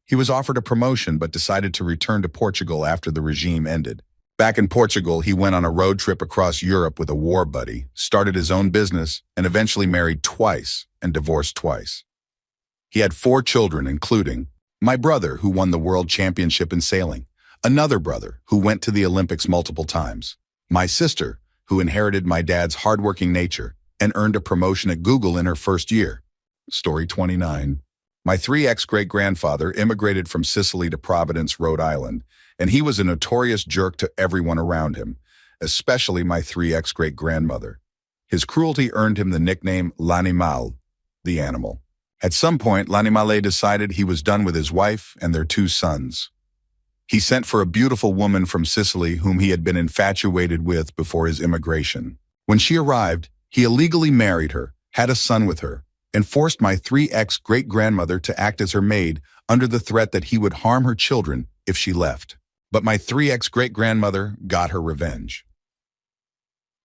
He was offered a promotion but decided to return to Portugal after the regime ended. Back in Portugal, he went on a road trip across Europe with a war buddy, started his own business, and eventually married twice and divorced twice. He had 4 children, including my brother, who won the world championship in sailing, another brother, who went to the Olympics multiple times, my sister, who inherited my dad's hardworking nature and earned a promotion at Google in her first year. Story 29. My 3 ex-great-grandfather immigrated from Sicily to Providence, Rhode Island, and he was a notorious jerk to everyone around him, especially my 3 ex-great-grandmother. His cruelty earned him the nickname L'Animal, the animal. At some point, L'Animale decided he was done with his wife and their 2 sons. He sent for a beautiful woman from Sicily whom he had been infatuated with before his immigration. When she arrived, he illegally married her, had a son with her, and forced my 3 ex-great-grandmother to act as her maid under the threat that he would harm her children if she left. But my 3 ex-great-grandmother got her revenge.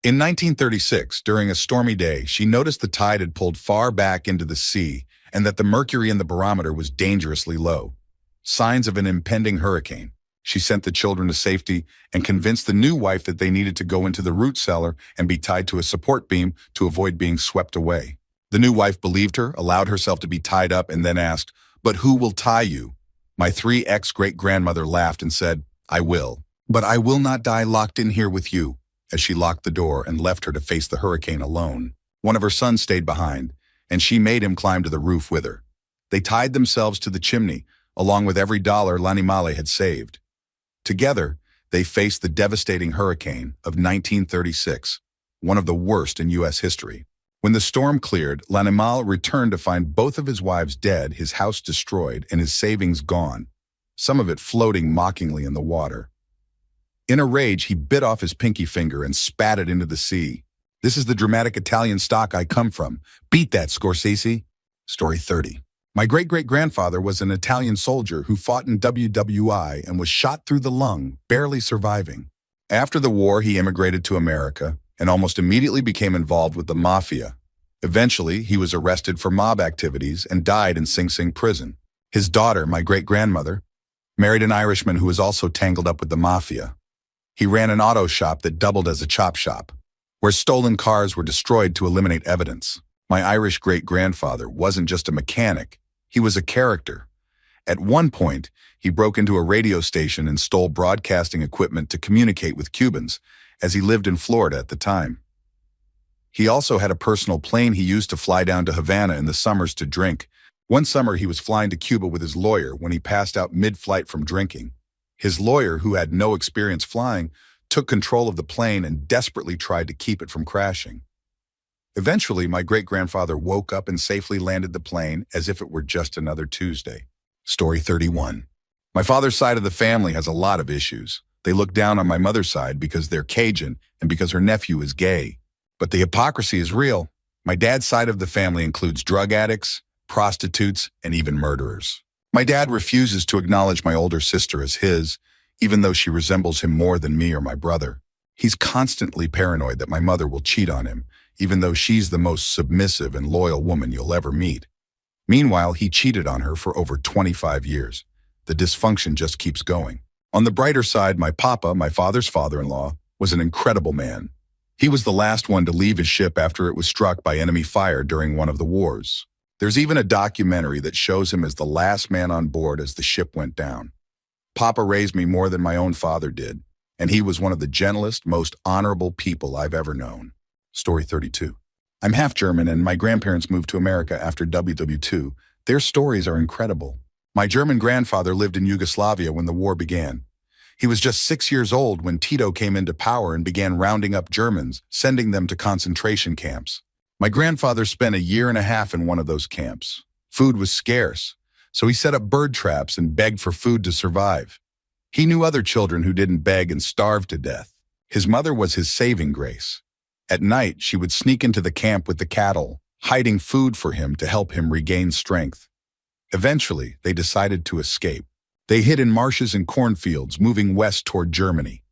In 1936, during a stormy day, she noticed the tide had pulled far back into the sea and that the mercury in the barometer was dangerously low. Signs of an impending hurricane. She sent the children to safety and convinced the new wife that they needed to go into the root cellar and be tied to a support beam to avoid being swept away. The new wife believed her, allowed herself to be tied up, and then asked, "But who will tie you?" My 3 ex-great-grandmother laughed and said, "I will. But I will not die locked in here with you," as she locked the door and left her to face the hurricane alone. One of her sons stayed behind, and she made him climb to the roof with her. They tied themselves to the chimney, along with every dollar L'Animale had saved. Together, they faced the devastating hurricane of 1936, one of the worst in U.S. history. When the storm cleared, L'Animal returned to find both of his wives dead, his house destroyed, and his savings gone, some of it floating mockingly in the water. In a rage, he bit off his pinky finger and spat it into the sea. This is the dramatic Italian stock I come from. Beat that, Scorsese. Story 30. My great-great-grandfather was an Italian soldier who fought in WWI and was shot through the lung, barely surviving. After the war, he immigrated to America and almost immediately became involved with the mafia. Eventually, he was arrested for mob activities and died in Sing Sing prison. His daughter, my great-grandmother, married an Irishman who was also tangled up with the mafia. He ran an auto shop that doubled as a chop shop, where stolen cars were destroyed to eliminate evidence. My Irish great-grandfather wasn't just a mechanic, he was a character. At one point, he broke into a radio station and stole broadcasting equipment to communicate with Cubans, as he lived in Florida at the time. He also had a personal plane he used to fly down to Havana in the summers to drink. One summer, he was flying to Cuba with his lawyer when he passed out mid-flight from drinking. His lawyer, who had no experience flying, took control of the plane and desperately tried to keep it from crashing. Eventually, my great-grandfather woke up and safely landed the plane as if it were just another Tuesday. Story 31. My father's side of the family has a lot of issues. They look down on my mother's side because they're Cajun and because her nephew is gay. But the hypocrisy is real. My dad's side of the family includes drug addicts, prostitutes, and even murderers. My dad refuses to acknowledge my older sister as his, even though she resembles him more than me or my brother. He's constantly paranoid that my mother will cheat on him, even though she's the most submissive and loyal woman you'll ever meet. Meanwhile, he cheated on her for over 25 years. The dysfunction just keeps going. On the brighter side, my papa, my father's father-in-law, was an incredible man. He was the last one to leave his ship after it was struck by enemy fire during one of the wars. There's even a documentary that shows him as the last man on board as the ship went down. Papa raised me more than my own father did, and he was one of the gentlest, most honorable people I've ever known. Story 32. I'm half German and my grandparents moved to America after WW2. Their stories are incredible. My German grandfather lived in Yugoslavia when the war began. He was just 6 years old when Tito came into power and began rounding up Germans, sending them to concentration camps. My grandfather spent 1.5 years in one of those camps. Food was scarce, so he set up bird traps and begged for food to survive. He knew other children who didn't beg and starved to death. His mother was his saving grace. At night, she would sneak into the camp with the cattle, hiding food for him to help him regain strength. Eventually, they decided to escape. They hid in marshes and cornfields, moving west toward Germany.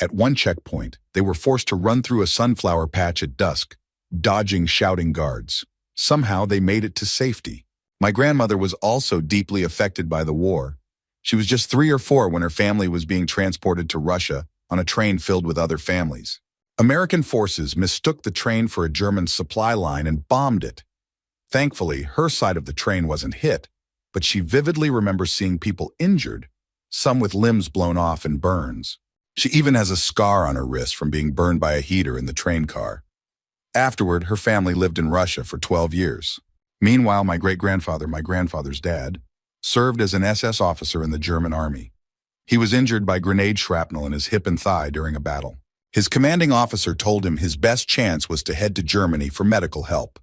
At one checkpoint, they were forced to run through a sunflower patch at dusk, dodging shouting guards. Somehow, they made it to safety. My grandmother was also deeply affected by the war. She was just 3 or 4 when her family was being transported to Russia on a train filled with other families. American forces mistook the train for a German supply line and bombed it. Thankfully, her side of the train wasn't hit, but she vividly remembers seeing people injured, some with limbs blown off and burns. She even has a scar on her wrist from being burned by a heater in the train car. Afterward, her family lived in Russia for 12 years. Meanwhile, my great-grandfather, my grandfather's dad, served as an SS officer in the German army. He was injured by grenade shrapnel in his hip and thigh during a battle. His commanding officer told him his best chance was to head to Germany for medical help.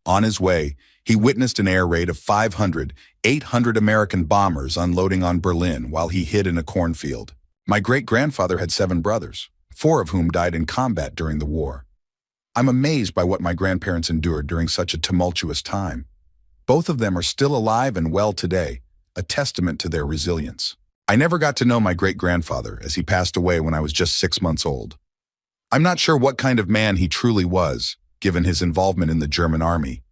On his way, he witnessed an air raid of 800 American bombers unloading on Berlin while he hid in a cornfield. My great-grandfather had 7 brothers, 4 of whom died in combat during the war. I'm amazed by what my grandparents endured during such a tumultuous time. Both of them are still alive and well today, a testament to their resilience. I never got to know my great-grandfather as he passed away when I was just 6 months old. I'm not sure what kind of man he truly was, given his involvement in the German army,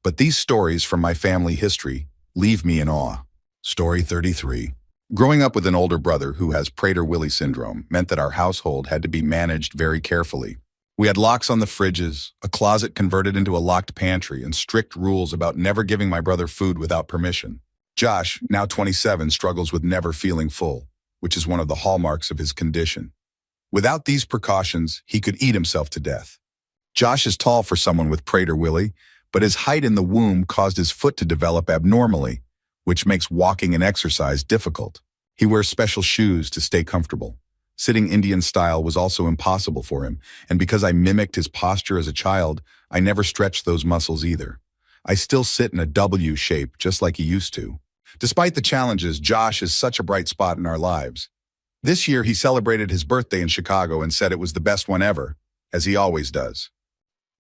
but these stories from my family history leave me in awe. Story 33. Growing up with an older brother who has Prader-Willi syndrome meant that our household had to be managed very carefully. We had locks on the fridges, a closet converted into a locked pantry, and strict rules about never giving my brother food without permission. Josh, now 27, struggles with never feeling full, which is one of the hallmarks of his condition. Without these precautions, he could eat himself to death. Josh is tall for someone with Prader-Willi, but his height in the womb caused his foot to develop abnormally, which makes walking and exercise difficult. He wears special shoes to stay comfortable. Sitting Indian style was also impossible for him, and because I mimicked his posture as a child, I never stretched those muscles either. I still sit in a W shape just like he used to. Despite the challenges, Josh is such a bright spot in our lives. This year, he celebrated his birthday in Chicago and said it was the best one ever, as he always does.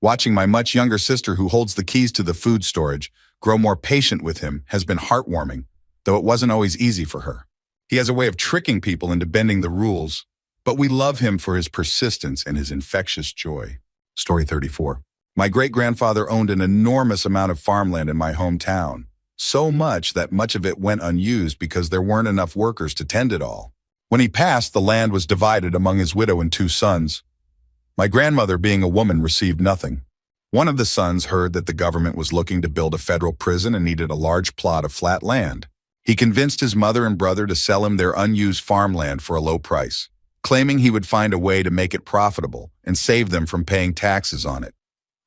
Watching my much younger sister, who holds the keys to the food storage, grow more patient with him has been heartwarming, though it wasn't always easy for her. He has a way of tricking people into bending the rules, but we love him for his persistence and his infectious joy. Story 34. My great-grandfather owned an enormous amount of farmland in my hometown, so much that much of it went unused because there weren't enough workers to tend it all. When he passed, the land was divided among his widow and 2 sons. My grandmother, being a woman, received nothing. One of the sons heard that the government was looking to build a federal prison and needed a large plot of flat land. He convinced his mother and brother to sell him their unused farmland for a low price, claiming he would find a way to make it profitable and save them from paying taxes on it.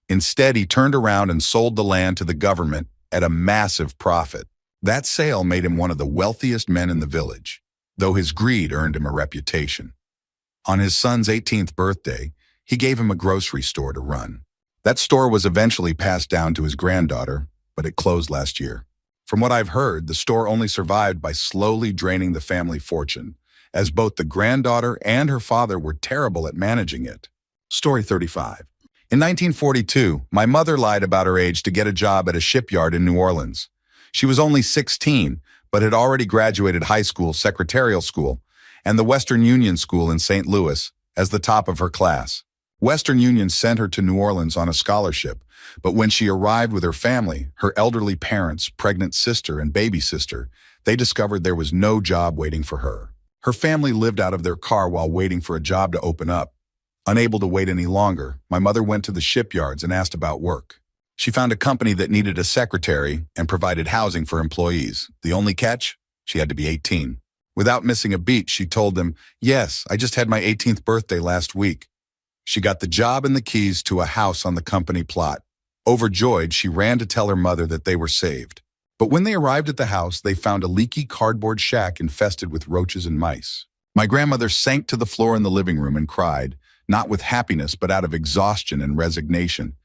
Instead, he turned around and sold the land to the government at a massive profit. That sale made him one of the wealthiest men in the village, though his greed earned him a reputation. On his son's 18th birthday, he gave him a grocery store to run. That store was eventually passed down to his granddaughter, but it closed last year. From what I've heard, the store only survived by slowly draining the family fortune, as both the granddaughter and her father were terrible at managing it. Story 35. In 1942, my mother lied about her age to get a job at a shipyard in New Orleans. She was only 16, but had already graduated high school, secretarial school, and the Western Union School in St. Louis as the top of her class. Western Union sent her to New Orleans on a scholarship, but when she arrived with her family, her elderly parents, pregnant sister, and baby sister, they discovered there was no job waiting for her. Her family lived out of their car while waiting for a job to open up. Unable to wait any longer, my mother went to the shipyards and asked about work. She found a company that needed a secretary and provided housing for employees. The only catch? She had to be 18. Without missing a beat, she told them, "Yes, I just had my 18th birthday last week." She got the job and the keys to a house on the company plot. Overjoyed, she ran to tell her mother that they were saved. But when they arrived at the house, they found a leaky cardboard shack infested with roaches and mice. My grandmother sank to the floor in the living room and cried, not with happiness, but out of exhaustion and resignation.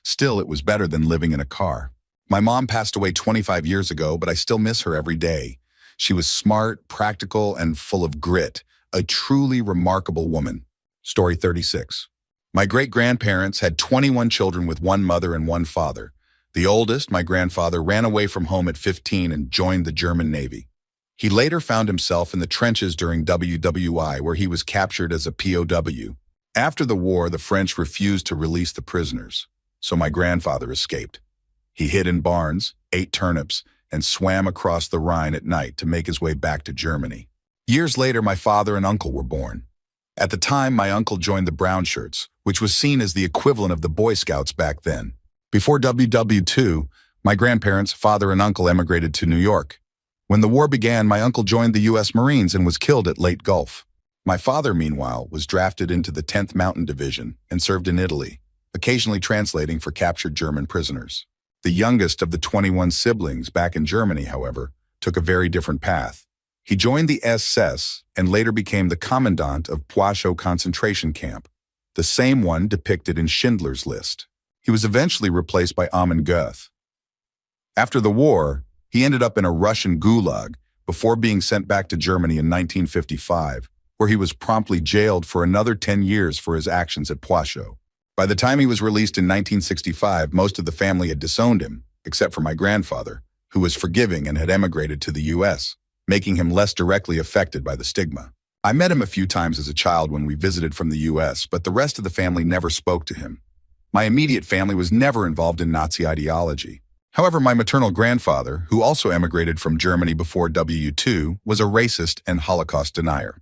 Still, it was better than living in a car. My mom passed away 25 years ago, but I still miss her every day. She was smart, practical, and full of grit, a truly remarkable woman. Story 36. My great-grandparents had 21 children with 1 mother and 1 father. The oldest, my grandfather, ran away from home at 15 and joined the German Navy. He later found himself in the trenches during WWI, where he was captured as a POW. After the war, the French refused to release the prisoners, so my grandfather escaped. He hid in barns, ate turnips, and swam across the Rhine at night to make his way back to Germany. Years later, my father and uncle were born. At the time, my uncle joined the Brown Shirts, which was seen as the equivalent of the Boy Scouts back then. Before WW2, my grandparents, father and uncle, emigrated to New York. When the war began, my uncle joined the U.S. Marines and was killed at Lake Gulf. My father, meanwhile, was drafted into the 10th Mountain Division and served in Italy, occasionally translating for captured German prisoners. The youngest of the 21 siblings back in Germany, however, took a very different path. He joined the SS and later became the commandant of Plaszow concentration camp, the same one depicted in Schindler's List. He was eventually replaced by Amon Goeth. After the war, he ended up in a Russian gulag before being sent back to Germany in 1955, where he was promptly jailed for another 10 years for his actions at Plaszow. By the time he was released in 1965, most of the family had disowned him, except for my grandfather, who was forgiving and had emigrated to the U.S., making him less directly affected by the stigma. I met him a few times as a child when we visited from the U.S., but the rest of the family never spoke to him. My immediate family was never involved in Nazi ideology. However, my maternal grandfather, who also emigrated from Germany before W2, was a racist and Holocaust denier.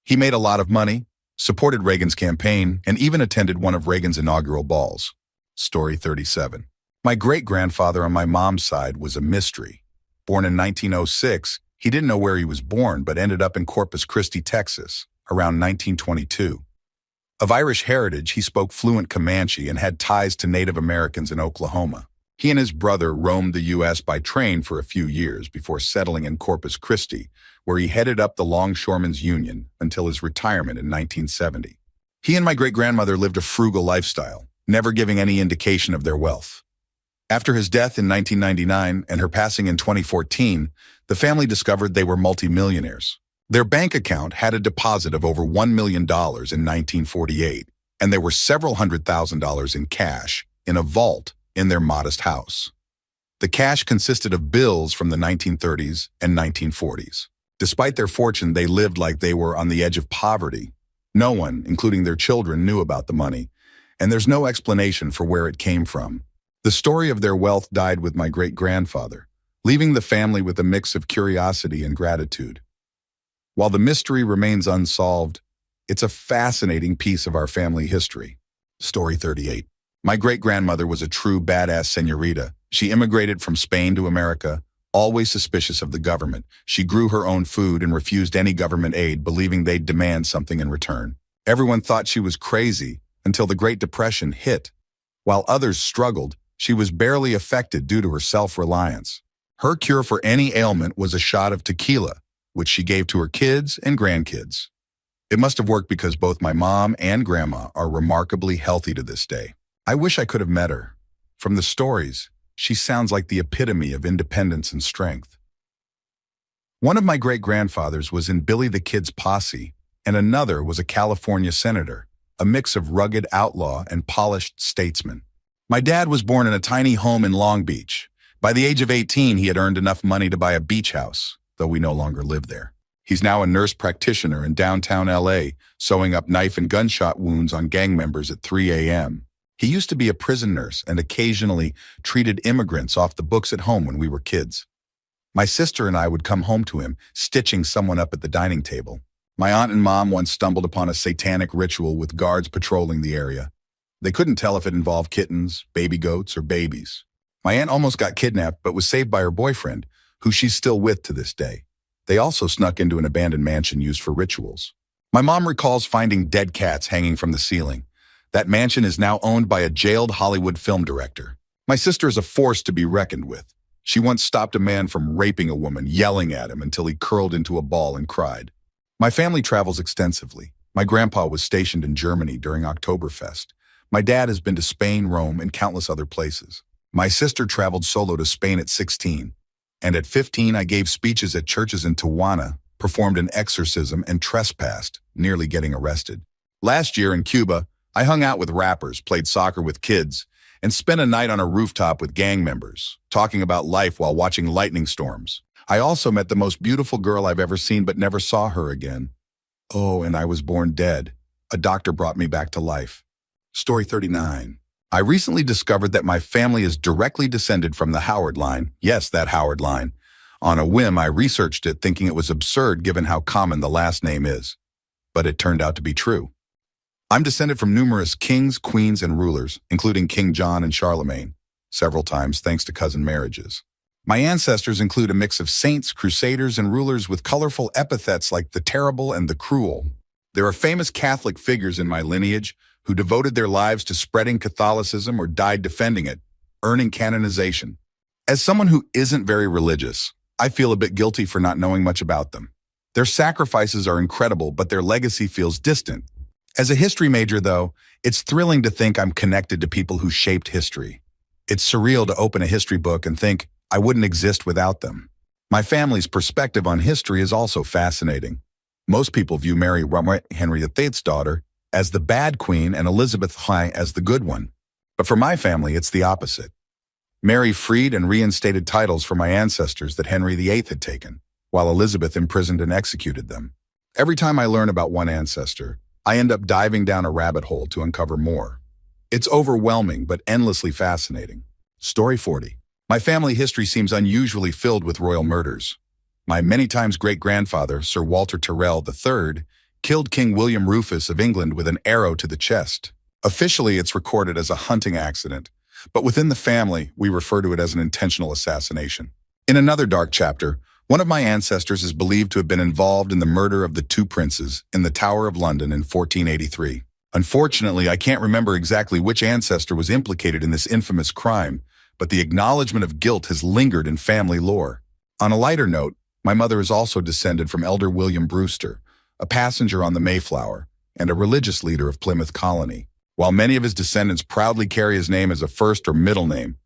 He made a lot of money, supported Reagan's campaign, and even attended one of Reagan's inaugural balls. Story 37. My great-grandfather on my mom's side was a mystery. Born in 1906, he didn't know where he was born, but ended up in Corpus Christi, Texas, around 1922. Of Irish heritage, he spoke fluent Comanche and had ties to Native Americans in Oklahoma. He and his brother roamed the U.S. by train for a few years before settling in Corpus Christi, where he headed up the Longshoremen's Union until his retirement in 1970. He and my great-grandmother lived a frugal lifestyle, never giving any indication of their wealth. After his death in 1999 and her passing in 2014, the family discovered they were multimillionaires. Their bank account had a deposit of over $1 million in 1948, and there were several $100,000 in cash in a vault in their modest house. The cash consisted of bills from the 1930s and 1940s. Despite their fortune, they lived like they were on the edge of poverty. No one, including their children, knew about the money, and there's no explanation for where it came from. The story of their wealth died with my great-grandfather, leaving the family with a mix of curiosity and gratitude. While the mystery remains unsolved, it's a fascinating piece of our family history. Story 38. My great-grandmother was a true badass señorita. She immigrated from Spain to America, always suspicious of the government. She grew her own food and refused any government aid, believing they'd demand something in return. Everyone thought she was crazy until the Great Depression hit. While others struggled, she was barely affected due to her self-reliance. Her cure for any ailment was a shot of tequila, which she gave to her kids and grandkids. It must have worked because both my mom and grandma are remarkably healthy to this day. I wish I could have met her. From the stories, she sounds like the epitome of independence and strength. One of my great-grandfathers was in Billy the Kid's posse, and another was a California senator, a mix of rugged outlaw and polished statesman. My dad was born in a tiny home in Long Beach. By the age of 18, he had earned enough money to buy a beach house, though we no longer live there. He's now a nurse practitioner in downtown LA, sewing up knife and gunshot wounds on gang members at 3 a.m. He used to be a prison nurse and occasionally treated immigrants off the books at home when we were kids. My sister and I would come home to him, stitching someone up at the dining table. My aunt and mom once stumbled upon a satanic ritual with guards patrolling the area. They couldn't tell if it involved kittens, baby goats, or babies. My aunt almost got kidnapped but was saved by her boyfriend, who she's still with to this day. They also snuck into an abandoned mansion used for rituals. My mom recalls finding dead cats hanging from the ceiling. That mansion is now owned by a jailed Hollywood film director. My sister is a force to be reckoned with. She once stopped a man from raping a woman, yelling at him until he curled into a ball and cried. My family travels extensively. My grandpa was stationed in Germany during Oktoberfest. My dad has been to Spain, Rome, and countless other places. My sister traveled solo to Spain at 16. And at 15, I gave speeches at churches in Tijuana, performed an exorcism, and trespassed, nearly getting arrested. Last year in Cuba, I hung out with rappers, played soccer with kids, and spent a night on a rooftop with gang members, talking about life while watching lightning storms. I also met the most beautiful girl I've ever seen but never saw her again. Oh, and I was born dead. A doctor brought me back to life. Story 39. I recently discovered that my family is directly descended from the Howard line. Yes, that Howard line. On a whim, I researched it thinking it was absurd given how common the last name is. But it turned out to be true. I'm descended from numerous kings, queens, and rulers, including King John and Charlemagne, several times thanks to cousin marriages. My ancestors include a mix of saints, crusaders, and rulers with colorful epithets like the terrible and the cruel. There are famous Catholic figures in my lineage who devoted their lives to spreading Catholicism or died defending it, earning canonization. As someone who isn't very religious, I feel a bit guilty for not knowing much about them. Their sacrifices are incredible, but their legacy feels distant. As a history major, though, it's thrilling to think I'm connected to people who shaped history. It's surreal to open a history book and think I wouldn't exist without them. My family's perspective on history is also fascinating. Most people view Mary Henry VIII's daughter as the bad queen and Elizabeth I as the good one. But for my family, it's the opposite. Mary freed and reinstated titles for my ancestors that Henry VIII had taken, while Elizabeth imprisoned and executed them. Every time I learn about one ancestor, I end up diving down a rabbit hole to uncover more. It's overwhelming but endlessly fascinating. Story 40. My family history seems unusually filled with royal murders. My many times great-grandfather, Sir Walter Tyrrell III, killed King William Rufus of England with an arrow to the chest. Officially, it's recorded as a hunting accident, but within the family, we refer to it as an intentional assassination. In another dark chapter, one of my ancestors is believed to have been involved in the murder of the two princes in the Tower of London in 1483. Unfortunately, I can't remember exactly which ancestor was implicated in this infamous crime, but the acknowledgement of guilt has lingered in family lore. On a lighter note, my mother is also descended from Elder William Brewster, a passenger on the Mayflower and a religious leader of Plymouth Colony. While many of his descendants proudly carry his name as a first or middle name,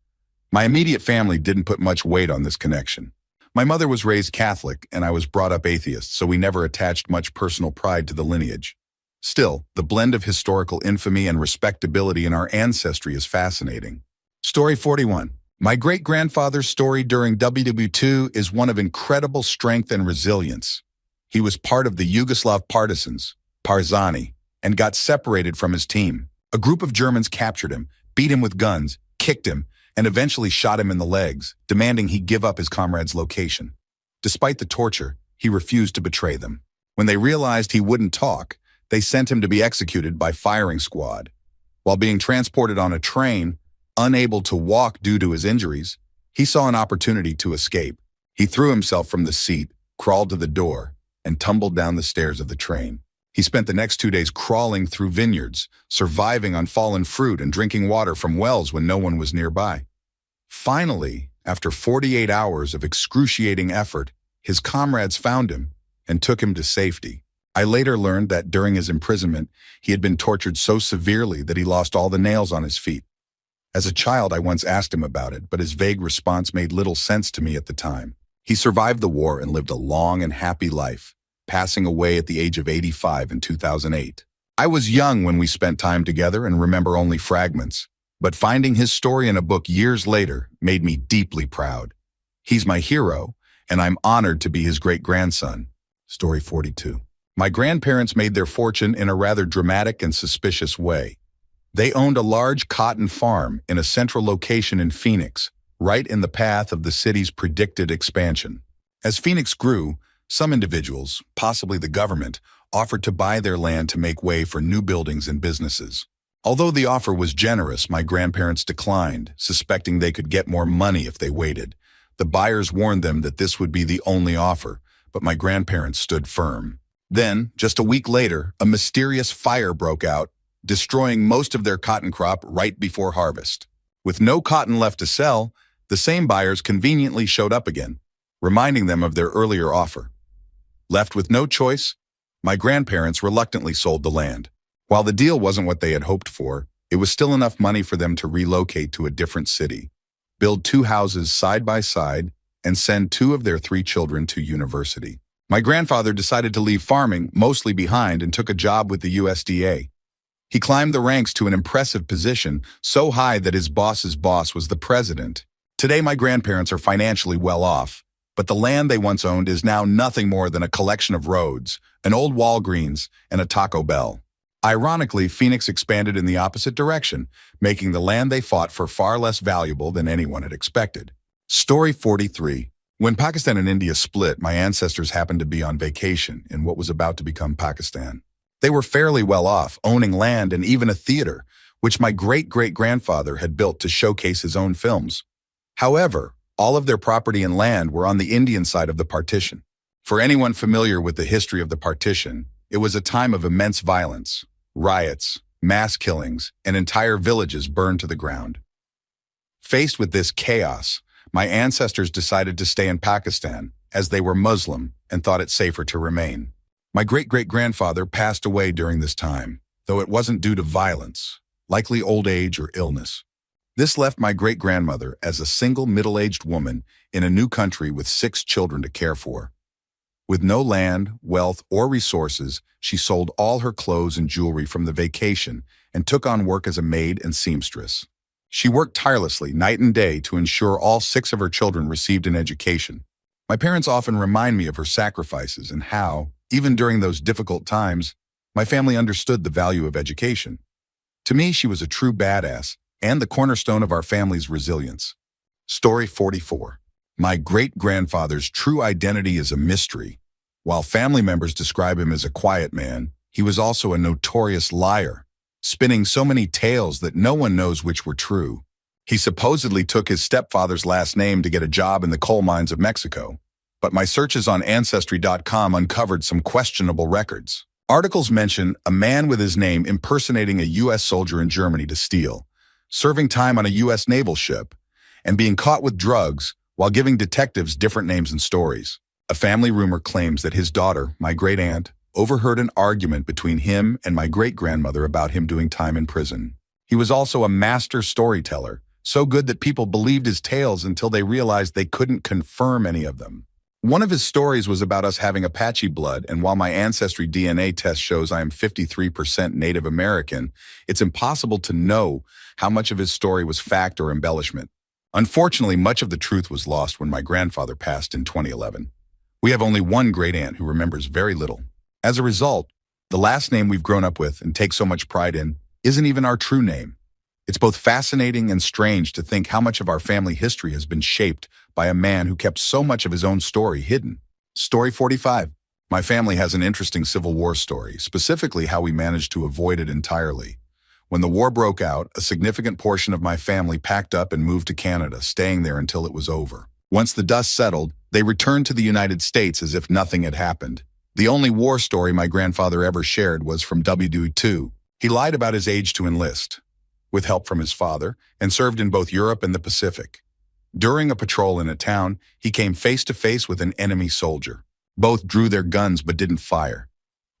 my immediate family didn't put much weight on this connection. My mother was raised Catholic and I was brought up atheist, so we never attached much personal pride to the lineage. Still, the blend of historical infamy and respectability in our ancestry is fascinating. Story 41. My great-grandfather's story during WW2 is one of incredible strength and resilience. He was part of the Yugoslav partisans, Partizani, and got separated from his team. A group of Germans captured him, beat him with guns, kicked him, and eventually shot him in the legs, demanding he give up his comrade's location. Despite the torture, he refused to betray them. When they realized he wouldn't talk, they sent him to be executed by firing squad. While being transported on a train, unable to walk due to his injuries, he saw an opportunity to escape. He threw himself from the seat, crawled to the door, and tumbled down the stairs of the train. He spent the next 2 days crawling through vineyards, surviving on fallen fruit and drinking water from wells when no one was nearby. Finally, after 48 hours of excruciating effort, his comrades found him and took him to safety. I later learned that during his imprisonment, he had been tortured so severely that he lost all the nails on his feet. As a child, I once asked him about it, but his vague response made little sense to me at the time. He survived the war and lived a long and happy life, passing away at the age of 85 in 2008. I was young when we spent time together and remember only fragments, but finding his story in a book years later made me deeply proud. He's my hero, and I'm honored to be his great-grandson. Story 42. My grandparents made their fortune in a rather dramatic and suspicious way. They owned a large cotton farm in a central location in Phoenix, right in the path of the city's predicted expansion. As Phoenix grew, some individuals, possibly the government, offered to buy their land to make way for new buildings and businesses. Although the offer was generous, my grandparents declined, suspecting they could get more money if they waited. The buyers warned them that this would be the only offer, but my grandparents stood firm. Then, just a week later, a mysterious fire broke out, destroying most of their cotton crop right before harvest. With no cotton left to sell, the same buyers conveniently showed up again, reminding them of their earlier offer. Left with no choice, my grandparents reluctantly sold the land. While the deal wasn't what they had hoped for, it was still enough money for them to relocate to a different city, build 2 houses side by side, and send 2 of their 3 children to university. My grandfather decided to leave farming mostly behind and took a job with the USDA. He climbed the ranks to an impressive position, so high that his boss's boss was the president. Today, my grandparents are financially well off, but the land they once owned is now nothing more than a collection of roads, an old Walgreens, and a Taco Bell. Ironically, Phoenix expanded in the opposite direction, making the land they fought for far less valuable than anyone had expected. Story 43. When Pakistan and India split, my ancestors happened to be on vacation in what was about to become Pakistan. They were fairly well off, owning land and even a theater, which my great-great-grandfather had built to showcase his own films. However, all of their property and land were on the Indian side of the partition. For anyone familiar with the history of the partition, it was a time of immense violence, riots, mass killings, and entire villages burned to the ground. Faced with this chaos, my ancestors decided to stay in Pakistan, as they were Muslim and thought it safer to remain. My great-great-grandfather passed away during this time, though it wasn't due to violence, likely old age or illness. This left my great-grandmother as a single middle-aged woman in a new country with 6 children to care for. With no land, wealth, or resources, she sold all her clothes and jewelry from the vacation and took on work as a maid and seamstress. She worked tirelessly night and day to ensure all 6 of her children received an education. My parents often remind me of her sacrifices and how, even during those difficult times, my family understood the value of education. To me, she was a true badass and the cornerstone of our family's resilience. Story 44. My great-grandfather's true identity is a mystery. While family members describe him as a quiet man, he was also a notorious liar, spinning so many tales that no one knows which were true. He supposedly took his stepfather's last name to get a job in the coal mines of Mexico, but my searches on Ancestry.com uncovered some questionable records. Articles mention a man with his name impersonating a U.S. soldier in Germany to steal, serving time on a U.S. naval ship, and being caught with drugs while giving detectives different names and stories. A family rumor claims that his daughter, my great-aunt, overheard an argument between him and my great-grandmother about him doing time in prison. He was also a master storyteller, so good that people believed his tales until they realized they couldn't confirm any of them. One of his stories was about us having Apache blood, and while my ancestry DNA test shows I am 53% Native American, it's impossible to know how much of his story was fact or embellishment. Unfortunately, much of the truth was lost when my grandfather passed in 2011. We have only one great-aunt who remembers very little. As a result, the last name we've grown up with and take so much pride in isn't even our true name. It's both fascinating and strange to think how much of our family history has been shaped by a man who kept so much of his own story hidden. Story 45. My family has an interesting Civil War story, specifically how we managed to avoid it entirely. When the war broke out, a significant portion of my family packed up and moved to Canada, staying there until it was over. Once the dust settled, they returned to the United States as if nothing had happened. The only war story my grandfather ever shared was from WW2. He lied about his age to enlist, with help from his father, and served in both Europe and the Pacific. During a patrol in a town, he came face to face with an enemy soldier. Both drew their guns but didn't fire.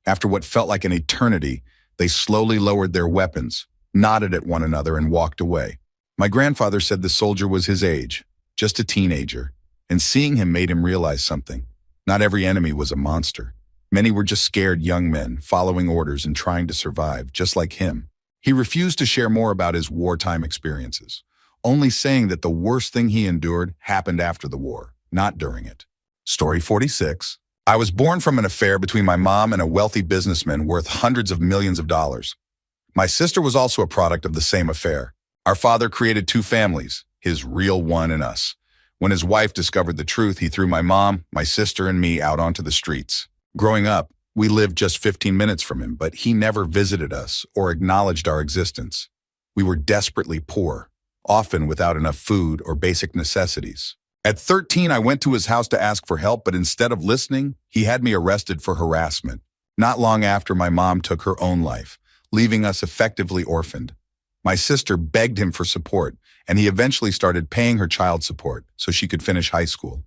After what felt like an eternity, they slowly lowered their weapons, nodded at one another, and walked away. My grandfather said the soldier was his age, just a teenager, and seeing him made him realize something. Not every enemy was a monster. Many were just scared young men, following orders and trying to survive, just like him. He refused to share more about his wartime experiences, only saying that the worst thing he endured happened after the war, not during it. Story 46. I was born from an affair between my mom and a wealthy businessman worth hundreds of millions of dollars. My sister was also a product of the same affair. Our father created two families, his real one and us. When his wife discovered the truth, he threw my mom, my sister, and me out onto the streets. Growing up, we lived just 15 minutes from him, but he never visited us or acknowledged our existence. We were desperately poor, often without enough food or basic necessities. At 13, I went to his house to ask for help, but instead of listening, he had me arrested for harassment. Not long after, my mom took her own life, leaving us effectively orphaned. My sister begged him for support, and he eventually started paying her child support so she could finish high school.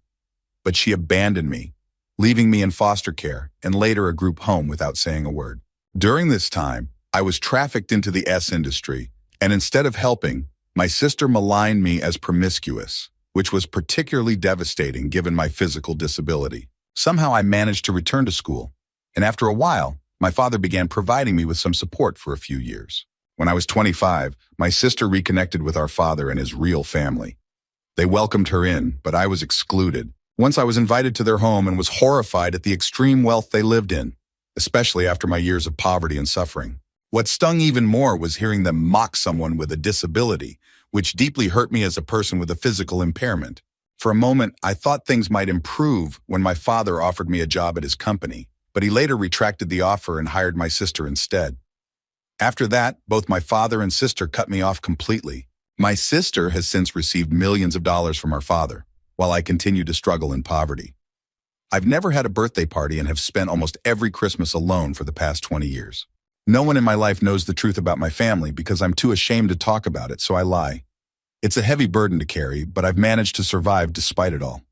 But she abandoned me, leaving me in foster care and later a group home without saying a word. During this time, I was trafficked into the industry, and instead of helping, my sister maligned me as promiscuous, which was particularly devastating given my physical disability. Somehow I managed to return to school, and after a while, my father began providing me with some support for a few years. When I was 25, my sister reconnected with our father and his real family. They welcomed her in, but I was excluded. Once I was invited to their home and was horrified at the extreme wealth they lived in, especially after my years of poverty and suffering. What stung even more was hearing them mock someone with a disability, which deeply hurt me as a person with a physical impairment. For a moment, I thought things might improve when my father offered me a job at his company, but he later retracted the offer and hired my sister instead. After that, both my father and sister cut me off completely. My sister has since received millions of dollars from our father, while I continue to struggle in poverty. I've never had a birthday party and have spent almost every Christmas alone for the past 20 years. No one in my life knows the truth about my family because I'm too ashamed to talk about it, so I lie. It's a heavy burden to carry, but I've managed to survive despite it all.